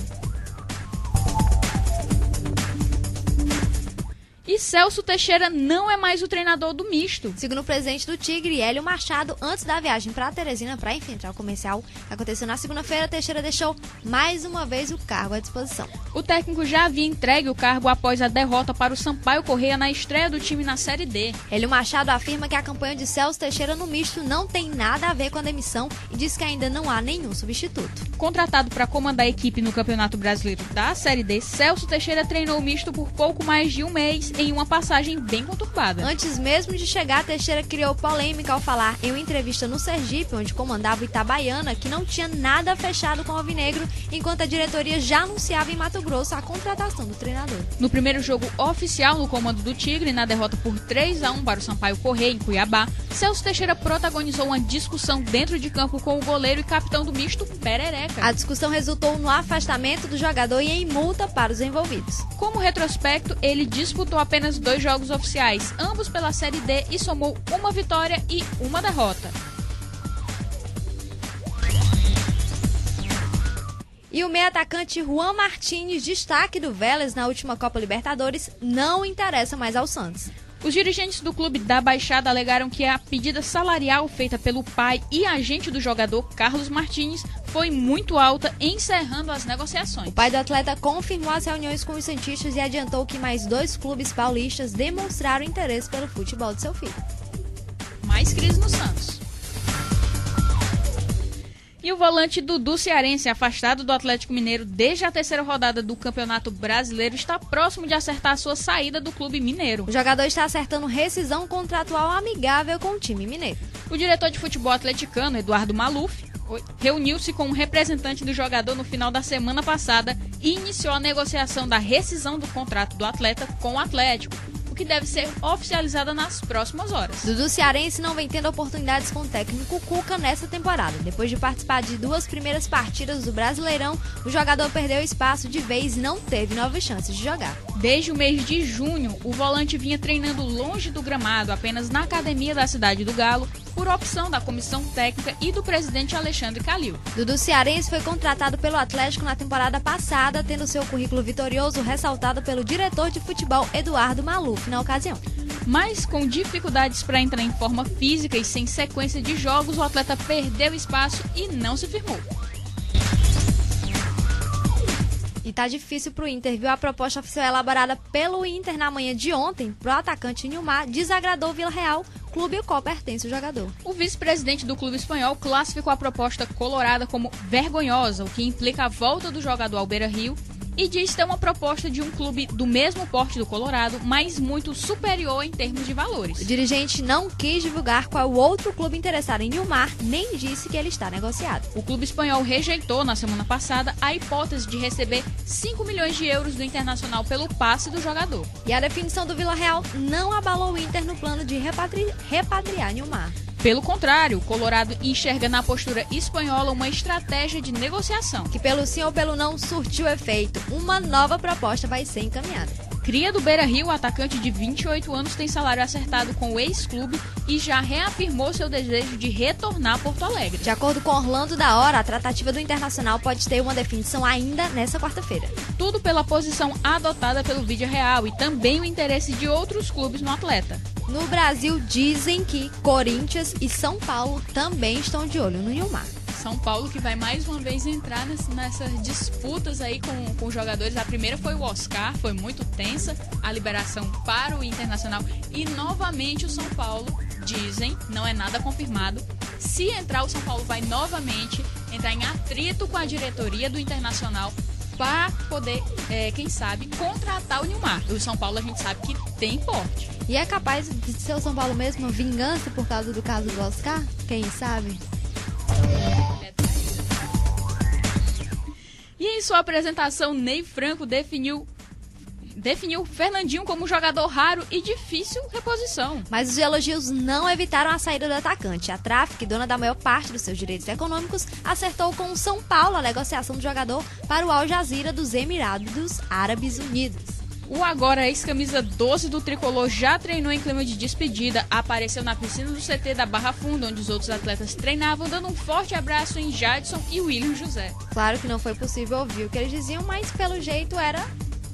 S2: E Celso Teixeira não é mais o treinador do misto.
S3: Segundo o presidente do Tigre, Hélio Machado, antes da viagem para Teresina para enfrentar o Comercial, que aconteceu na segunda-feira, Teixeira deixou mais uma vez o cargo à disposição.
S2: O técnico já havia entregue o cargo após a derrota para o Sampaio Corrêa na estreia do time na Série D.
S3: Hélio Machado afirma que a campanha de Celso Teixeira no misto não tem nada a ver com a demissão e diz que ainda não há nenhum substituto.
S2: Contratado para comandar a equipe no Campeonato Brasileiro da Série D, Celso Teixeira treinou o misto por pouco mais de um mês em uma passagem bem conturbada.
S3: Antes mesmo de chegar, Teixeira criou polêmica ao falar em uma entrevista no Sergipe, onde comandava o Itabaiana, que não tinha nada fechado com o Alvinegro, enquanto a diretoria já anunciava em Mato Grosso a contratação do treinador.
S2: No primeiro jogo oficial no comando do Tigre, na derrota por 3-1 para o Sampaio Corrêa em Cuiabá, Celso Teixeira protagonizou uma discussão dentro de campo com o goleiro e capitão do misto, Perereca.
S3: A discussão resultou no afastamento do jogador e em multa para os envolvidos.
S2: Como retrospecto, ele disputou apenas 2 jogos oficiais, ambos pela Série D, e somou 1 vitória e 1 derrota.
S3: E o meio-atacante Juan Martínez, destaque do Vélez na última Copa Libertadores, não interessa mais ao Santos.
S2: Os dirigentes do clube da Baixada alegaram que a pedida salarial feita pelo pai e agente do jogador, Carlos Martínez, foi muito alta, encerrando as negociações.
S3: O pai do atleta confirmou as reuniões com os santistas e adiantou que mais 2 clubes paulistas demonstraram interesse pelo futebol de seu filho.
S2: Mais crise no Santos. E o volante Dudu Cearense, afastado do Atlético Mineiro desde a 3ª rodada do Campeonato Brasileiro, está próximo de acertar sua saída do clube mineiro.
S3: O jogador está acertando rescisão contratual amigável com o time mineiro.
S2: O diretor de futebol atleticano, Eduardo Maluf, reuniu-se com um representante do jogador no final da semana passada e iniciou a negociação da rescisão do contrato do atleta com o Atlético, o que deve ser oficializada nas próximas horas.
S3: Dudu Cearense não vem tendo oportunidades com o técnico Cuca nessa temporada. Depois de participar de 2 primeiras partidas do Brasileirão, o jogador perdeu espaço de vez e não teve novas chances de jogar.
S2: Desde o mês de junho, o volante vinha treinando longe do gramado, apenas na academia da cidade do Galo, por opção da comissão técnica e do presidente Alexandre Calil.
S3: Dudu Cearense foi contratado pelo Atlético na temporada passada, tendo seu currículo vitorioso ressaltado pelo diretor de futebol Eduardo Maluf na ocasião.
S2: Mas com dificuldades para entrar em forma física e sem sequência de jogos, o atleta perdeu espaço e não se firmou.
S3: E tá difícil pro Inter, viu? A proposta oficial elaborada pelo Inter na manhã de ontem pro atacante Nilmar desagradou o Vila Real, clube ao qual pertence o jogador.
S2: O vice-presidente do clube espanhol classificou a proposta colorada como vergonhosa, o que implica a volta do jogador ao Beira-Rio, e diz ter uma proposta de um clube do mesmo porte do Colorado, mas muito superior em termos de valores.
S3: O dirigente não quis divulgar qual outro clube interessado em Nilmar, nem disse que ele está negociado.
S2: O clube espanhol rejeitou na semana passada a hipótese de receber 5 milhões de euros do Internacional pelo passe do jogador.
S3: E a definição do Vila Real não abalou o Inter no plano de repatriar Nilmar.
S2: Pelo contrário, o Colorado enxerga na postura espanhola uma estratégia de negociação.
S3: Que pelo sim ou pelo não surtiu efeito. Uma nova proposta vai ser encaminhada.
S2: Cria do Beira-Rio, o atacante de 28 anos tem salário acertado com o ex-clube e já reafirmou seu desejo de retornar a Porto Alegre.
S3: De acordo com Orlando da Hora, a tratativa do Internacional pode ter uma definição ainda nesta quarta-feira.
S2: Tudo pela posição adotada pelo Vídeo Real e também o interesse de outros clubes no atleta.
S3: No Brasil, dizem que Corinthians e São Paulo também estão de olho no Nilmar.
S2: São Paulo que vai mais uma vez entrar nessas disputas aí com os jogadores. A primeira foi o Oscar, foi muito tensa a liberação para o Internacional. E novamente o São Paulo, dizem, não é nada confirmado, se entrar o São Paulo vai novamente entrar em atrito com a diretoria do Internacional para poder, quem sabe, contratar o Nilmar. O São Paulo a gente sabe que tem porte.
S3: E é capaz de ser o São Paulo mesmo vingança por causa do caso do Oscar? Quem sabe?
S2: E em sua apresentação, Ney Franco definiu Fernandinho como um jogador raro e difícil reposição.
S3: Mas os elogios não evitaram a saída do atacante. A Traffic, dona da maior parte dos seus direitos econômicos, acertou com o São Paulo a negociação do jogador para o Al Jazeera dos Emirados Árabes Unidos.
S2: O agora ex-camisa 12 do tricolor já treinou em clima de despedida, apareceu na piscina do CT da Barra Funda, onde os outros atletas treinavam, dando um forte abraço em Jadson e William José.
S3: Claro que não foi possível ouvir o que eles diziam, mas pelo jeito era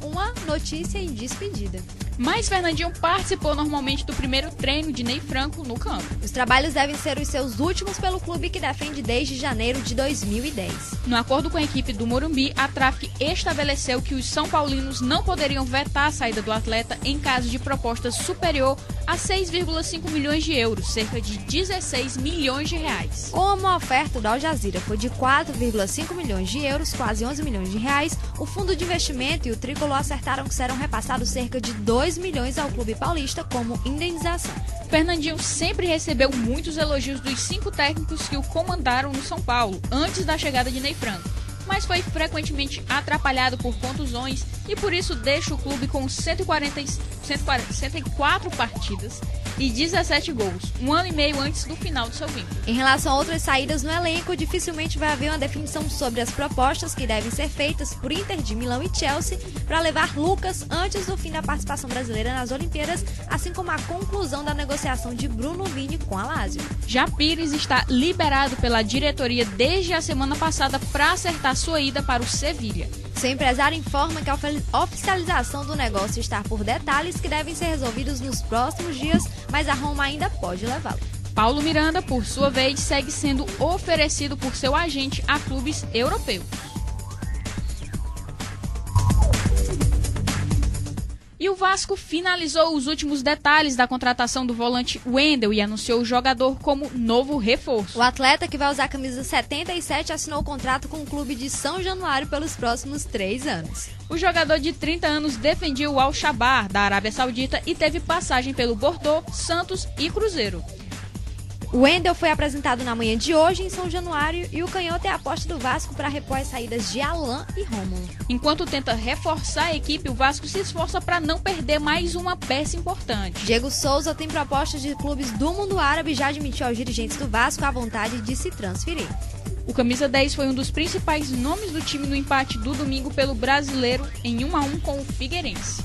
S3: uma notícia em despedida.
S2: Mas Fernandinho participou normalmente do primeiro treino de Ney Franco no campo.
S3: Os trabalhos devem ser os seus últimos pelo clube que defende desde janeiro de 2010.
S2: No acordo com a equipe do Morumbi, a Traffic estabeleceu que os são paulinos não poderiam vetar a saída do atleta em caso de proposta superior a 6,5 milhões de euros, cerca de 16 milhões de reais.
S3: Como a oferta do Al Jazeera foi de 4,5 milhões de euros, quase 11 milhões de reais, o fundo de investimento e o tricolor acertaram que serão repassados cerca de 2 milhões ao clube paulista como indenização.
S2: Fernandinho sempre recebeu muitos elogios dos 5 técnicos que o comandaram no São Paulo, antes da chegada de Ney Franco, mas foi frequentemente atrapalhado por contusões e por isso deixa o clube com 144 partidas e 17 gols, um ano e meio antes do final do seu vínculo.
S3: Em relação a outras saídas no elenco, dificilmente vai haver uma definição sobre as propostas que devem ser feitas por Inter de Milão e Chelsea para levar Lucas antes do fim da participação brasileira nas Olimpíadas, assim como a conclusão da negociação de Bruno Vini com a Lazio.
S2: Já Pires está liberado pela diretoria desde a semana passada para acertar sua ida para o Sevilha.
S3: Seu empresário informa que a oficialização do negócio está por detalhes que devem ser resolvidos nos próximos dias, mas a Roma ainda pode levá-lo.
S2: Paulo Miranda, por sua vez, segue sendo oferecido por seu agente a clubes europeus. E o Vasco finalizou os últimos detalhes da contratação do volante Wendel e anunciou o jogador como novo reforço.
S3: O atleta, que vai usar a camisa 77, assinou o contrato com o clube de São Januário pelos próximos 3 anos.
S2: O jogador de 30 anos defendia o Al-Shabaab da Arábia Saudita e teve passagem pelo Bordeaux, Santos e Cruzeiro.
S3: O Wendel foi apresentado na manhã de hoje em São Januário e o canhoto é a aposta do Vasco para repor as saídas de Alain e Rômulo.
S2: Enquanto tenta reforçar a equipe, o Vasco se esforça para não perder mais uma peça importante.
S3: Diego Souza tem propostas de clubes do mundo árabe e já admitiu aos dirigentes do Vasco a vontade de se transferir.
S2: O camisa 10 foi um dos principais nomes do time no empate do domingo pelo Brasileiro em 1-1 com o Figueirense.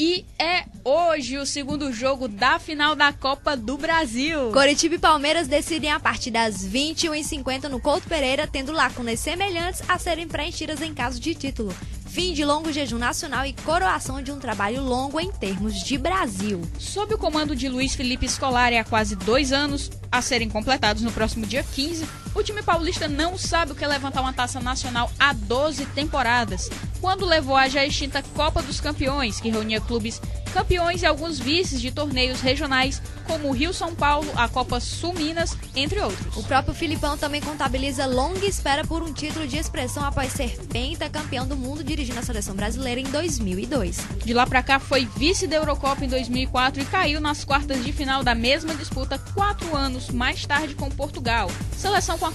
S2: E é hoje o segundo jogo da final da Copa do Brasil.
S3: Coritiba e Palmeiras decidem a partir das 21h50 no Couto Pereira, tendo lacunas semelhantes a serem preenchidas em caso de título. Fim de longo jejum nacional e coroação de um trabalho longo em termos de Brasil.
S2: Sob o comando de Luiz Felipe Scolari há quase 2 anos, a serem completados no próximo dia 15, o time paulista não sabe o que é levantar uma taça nacional há 12 temporadas, quando levou a já extinta Copa dos Campeões, que reunia clubes campeões e alguns vices de torneios regionais, como o Rio-São Paulo, a Copa Sul-Minas, entre outros.
S3: O próprio Filipão também contabiliza longa espera por um título de expressão após ser pentacampeão do mundo dirigindo a seleção brasileira em 2002.
S2: De lá pra cá foi vice da Eurocopa em 2004 e caiu nas quartas de final da mesma disputa 4 anos mais tarde com Portugal, seleção com a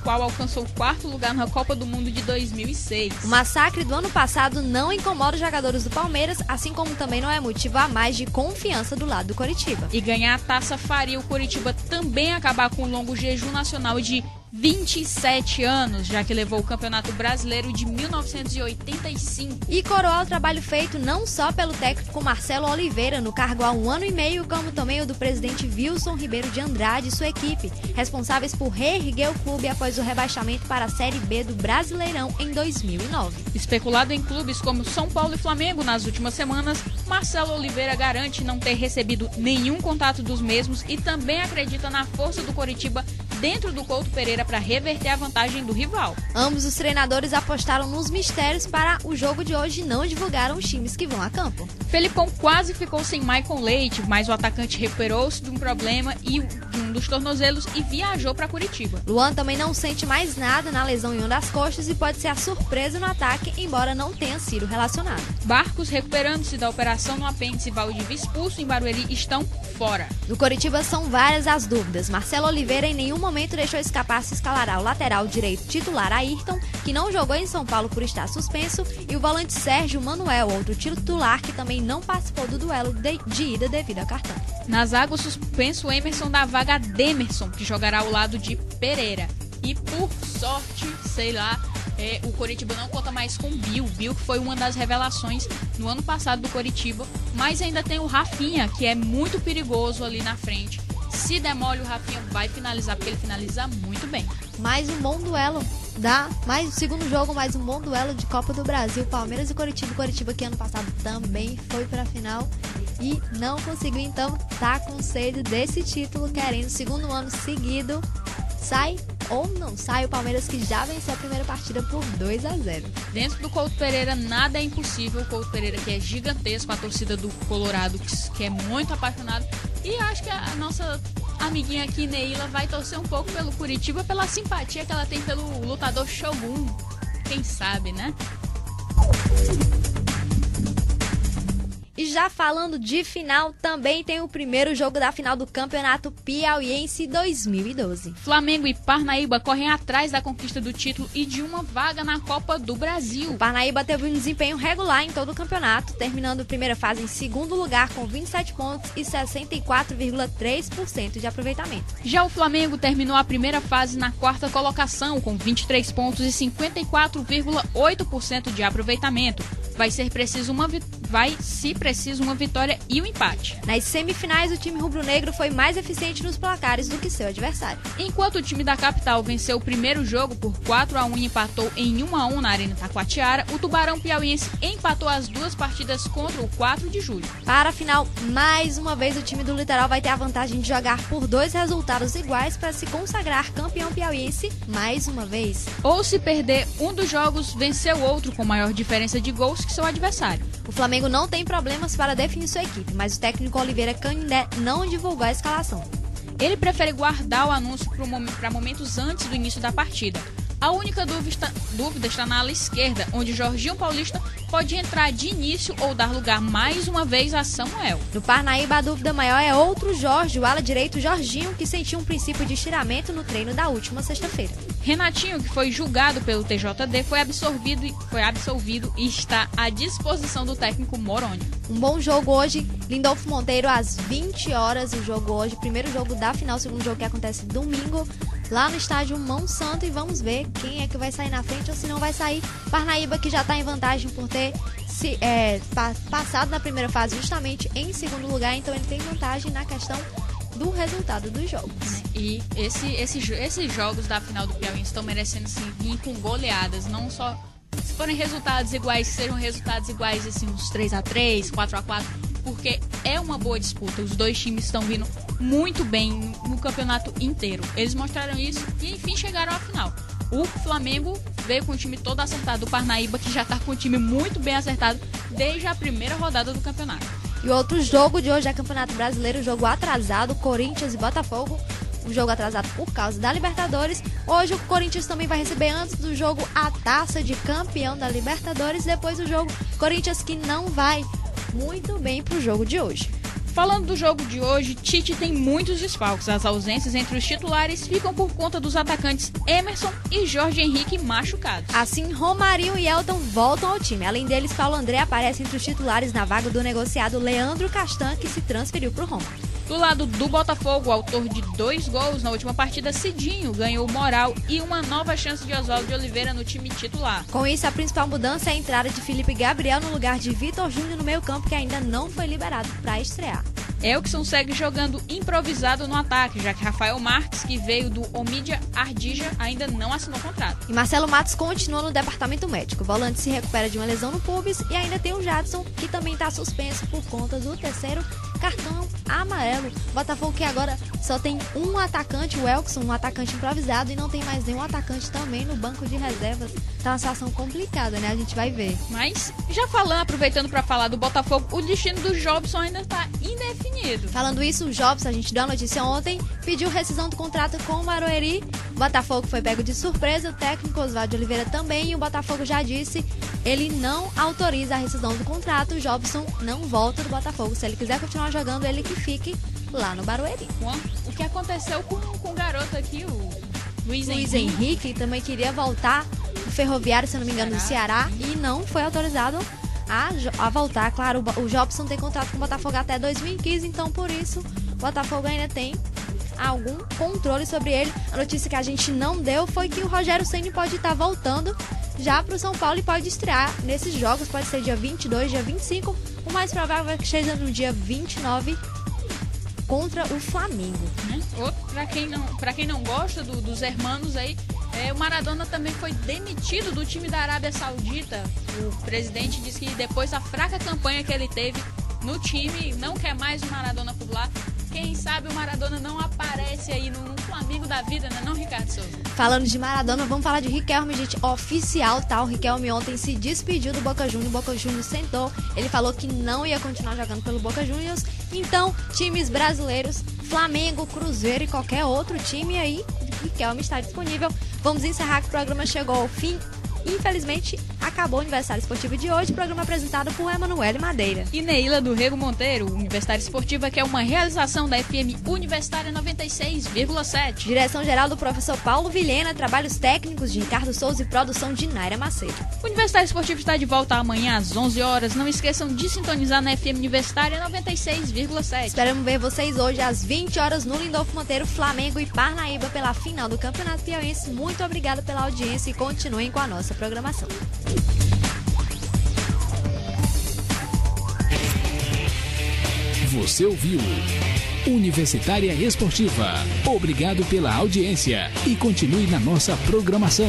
S2: qual alcançou o 4º lugar na Copa do Mundo de 2006.
S3: O massacre do ano passado não incomoda os jogadores do Palmeiras, assim como também não é motivo a mais de confiança do lado do Coritiba.
S2: E ganhar a taça faria o Coritiba também acabar com o longo jejum nacional de 27 anos, já que levou o Campeonato Brasileiro de 1985.
S3: E coroar o trabalho feito não só pelo técnico Marcelo Oliveira, no cargo há 1 ano e meio, como também o do presidente Wilson Ribeiro de Andrade e sua equipe, responsáveis por reerguer o clube após o rebaixamento para a Série B do Brasileirão em 2009.
S2: Especulado em clubes como São Paulo e Flamengo nas últimas semanas, Marcelo Oliveira garante não ter recebido nenhum contato dos mesmos e também acredita na força do Coritiba dentro do Couto Pereira para reverter a vantagem do rival.
S3: Ambos os treinadores apostaram nos mistérios para o jogo de hoje e não divulgaram os times que vão a campo.
S2: Felipão quase ficou sem Maicon Leite, mas o atacante recuperou-se de um problema e um dos tornozelos e viajou para Curitiba.
S3: Luan também não sente mais nada na lesão em uma das coxas e pode ser a surpresa no ataque, embora não tenha sido relacionado.
S2: Barcos, recuperando-se da operação no apêndice e Valdivia expulso em Barueri, estão fora.
S3: No Coritiba são várias as dúvidas. Marcelo Oliveira em nenhum momento deixou escapar se escalará o lateral direito titular Ayrton, que não jogou em São Paulo por estar suspenso, e o volante Sérgio Manuel, outro titular que também não participou do duelo de ida devido a cartão.
S2: Na zaga, o suspenso Emerson da vaga Demerson, que jogará ao lado de Pereira. E por sorte, o Coritiba não conta mais com Bill, que foi uma das revelações no ano passado do Coritiba, mas ainda tem o Rafinha, que é muito perigoso ali na frente. Se demole, o Rafinha vai finalizar, porque ele finaliza muito bem.
S3: Mais um bom duelo mais o segundo jogo, mais um bom duelo de Copa do Brasil, Palmeiras e Coritiba. Coritiba que ano passado também foi pra final e não conseguiu, então tá com sede desse título, querendo segundo ano seguido. Sai ou não sai o Palmeiras, que já venceu a primeira partida por 2-0.
S2: Dentro do Couto Pereira nada é impossível. O Couto Pereira que é gigantesco, a torcida do Colorado que é muito apaixonada. E acho que a nossa amiguinha aqui, Neila, vai torcer um pouco pelo Curitiba, pela simpatia que ela tem pelo lutador Shogun. Quem sabe, né?
S3: E já falando de final, também tem o primeiro jogo da final do Campeonato Piauiense 2012.
S2: Flamengo e Parnaíba correm atrás da conquista do título e de uma vaga na Copa do Brasil.
S3: O Parnaíba teve um desempenho regular em todo o campeonato, terminando a primeira fase em segundo lugar com 27 pontos e 64,3% de aproveitamento.
S2: Já o Flamengo terminou a primeira fase na quarta colocação com 23 pontos e 54,8% de aproveitamento. Vai se preciso uma vitória e um empate.
S3: Nas semifinais, o time rubro-negro foi mais eficiente nos placares do que seu adversário.
S2: Enquanto o time da capital venceu o primeiro jogo por 4-1 e empatou em 1-1 na Arena Taquatiara, o Tubarão Piauiense empatou as duas partidas contra o 4 de julho.
S3: Para a final, mais uma vez o time do Litoral vai ter a vantagem de jogar por 2 resultados iguais para se consagrar campeão piauiense mais uma vez.
S2: Ou se perder um dos jogos, vencer o outro com maior diferença de gols que seu adversário.
S3: O Flamengo não tem problemas para definir sua equipe, mas o técnico Oliveira Canindé não divulgou a escalação.
S2: Ele prefere guardar o anúncio para momentos antes do início da partida. A única dúvida está na ala esquerda, onde Jorginho Paulista pode entrar de início ou dar lugar mais uma vez a Samuel.
S3: No Parnaíba, a dúvida maior é outro Jorge, o ala direito Jorginho, que sentiu um princípio de estiramento no treino da última sexta-feira.
S2: Renatinho, que foi julgado pelo TJD, foi absolvido e está à disposição do técnico Moroni.
S3: Um bom jogo hoje, Lindolfo Monteiro às 20 horas, o jogo hoje, primeiro jogo da final, segundo jogo que acontece domingo, lá no estádio Monsanto, e vamos ver quem é que vai sair na frente ou se não vai sair. Parnaíba, que já está em vantagem por ter passado na primeira fase justamente em segundo lugar, então ele tem vantagem na questão do resultado dos jogos.
S2: E esses jogos da final do Piauí estão merecendo sim, vir com goleadas, não só se forem resultados iguais, que sejam resultados iguais assim, uns 3-3, 4-4, porque é uma boa disputa. Os dois times estão vindo muito bem no campeonato inteiro. Eles mostraram isso e enfim chegaram à final. O Flamengo veio com o time todo acertado, o Parnaíba, que já está com o time muito bem acertado desde a primeira rodada do campeonato.
S3: E o outro jogo de hoje é Campeonato Brasileiro, o jogo atrasado, Corinthians e Botafogo. Um jogo atrasado por causa da Libertadores. Hoje o Corinthians também vai receber, antes do jogo, a taça de campeão da Libertadores. Depois do jogo, Corinthians que não vai muito bem pro jogo de hoje.
S2: Falando do jogo de hoje, Tite tem muitos desfalques. As ausências entre os titulares ficam por conta dos atacantes Emerson e Jorge Henrique machucados.
S3: Assim, Romarinho e Elton voltam ao time. Além deles, Paulo André aparece entre os titulares na vaga do negociado Leandro Castan, que se transferiu para o Roma.
S2: Do lado do Botafogo, o autor de 2 gols na última partida, Cidinho, ganhou moral e uma nova chance de Oswaldo de Oliveira no time titular.
S3: Com isso, a principal mudança é a entrada de Felipe Gabriel no lugar de Vitor Júnior no meio-campo, que ainda não foi liberado para estrear.
S2: Elkson segue jogando improvisado no ataque, já que Rafael Marques, que veio do Omídia Ardija, ainda não assinou contrato.
S3: E Marcelo Matos continua no departamento médico. O volante se recupera de uma lesão no pubis e ainda tem o Jadson, que também está suspenso por conta do terceiro cartão amarelo. Botafogo que agora só tem um atacante, o Elkson, um atacante improvisado, e não tem mais nenhum atacante também no banco de reservas. Tá uma situação complicada, né? A gente vai ver.
S2: Mas, já aproveitando para falar do Botafogo, o destino do Jobson ainda está indefinido.
S3: Falando isso, o Jobson, a gente deu a notícia ontem, pediu rescisão do contrato com o Barueri. O Botafogo foi pego de surpresa, o técnico Oswaldo de Oliveira também, e o Botafogo já disse, ele não autoriza a rescisão do contrato. O Jobson não volta do Botafogo. Se ele quiser continuar jogando, ele que fique lá no Barueri.
S2: O que aconteceu com o garoto aqui, o Luiz
S3: Henrique, também queria voltar no Ferroviário, se não me engano, do Ceará, e não foi autorizado a voltar. Claro, o Jobson tem contrato com o Botafogo até 2015, então por isso o Botafogo ainda tem algum controle sobre ele. A notícia que a gente não deu foi que o Rogério Ceni pode estar voltando já para o São Paulo e pode estrear nesses jogos, pode ser dia 22, dia 25, o mais provável é que seja no dia 29 contra o Flamengo.
S2: Para quem não gosta dos hermanos aí, o Maradona também foi demitido do time da Arábia Saudita. O presidente disse que depois da fraca campanha que ele teve no time, não quer mais o Maradona por lá. Quem sabe o Maradona não aparece aí no Flamengo da vida, né, não, Ricardo Souza?
S3: Falando de Maradona, vamos falar de Riquelme, gente, oficial, tá? O Riquelme ontem se despediu do Boca Juniors, o Boca Juniors sentou, ele falou que não ia continuar jogando pelo Boca Juniors. Então, times brasileiros, Flamengo, Cruzeiro e qualquer outro time aí, Riquelme está disponível. Vamos encerrar que o programa chegou ao fim. Infelizmente, acabou o aniversário esportivo de hoje, programa apresentado por Emanuele Madeira
S2: e Neila do Rego Monteiro. O Universitário Esportiva, que é uma realização da FM Universitária 96,7.
S3: Direção-geral do professor Paulo Vilhena, trabalhos técnicos de Ricardo Souza e produção de Naira Macedo.
S2: O Universitário Esportivo está de volta amanhã às 11 horas. Não esqueçam de sintonizar na FM Universitária 96,7.
S3: Esperamos ver vocês hoje às 20 horas no Lindolfo Monteiro, Flamengo e Parnaíba pela final do Campeonato Piauiense. Muito obrigada pela audiência e continuem com a nossa programação.
S1: Você ouviu Universitária Esportiva. Obrigado pela audiência e continue na nossa programação.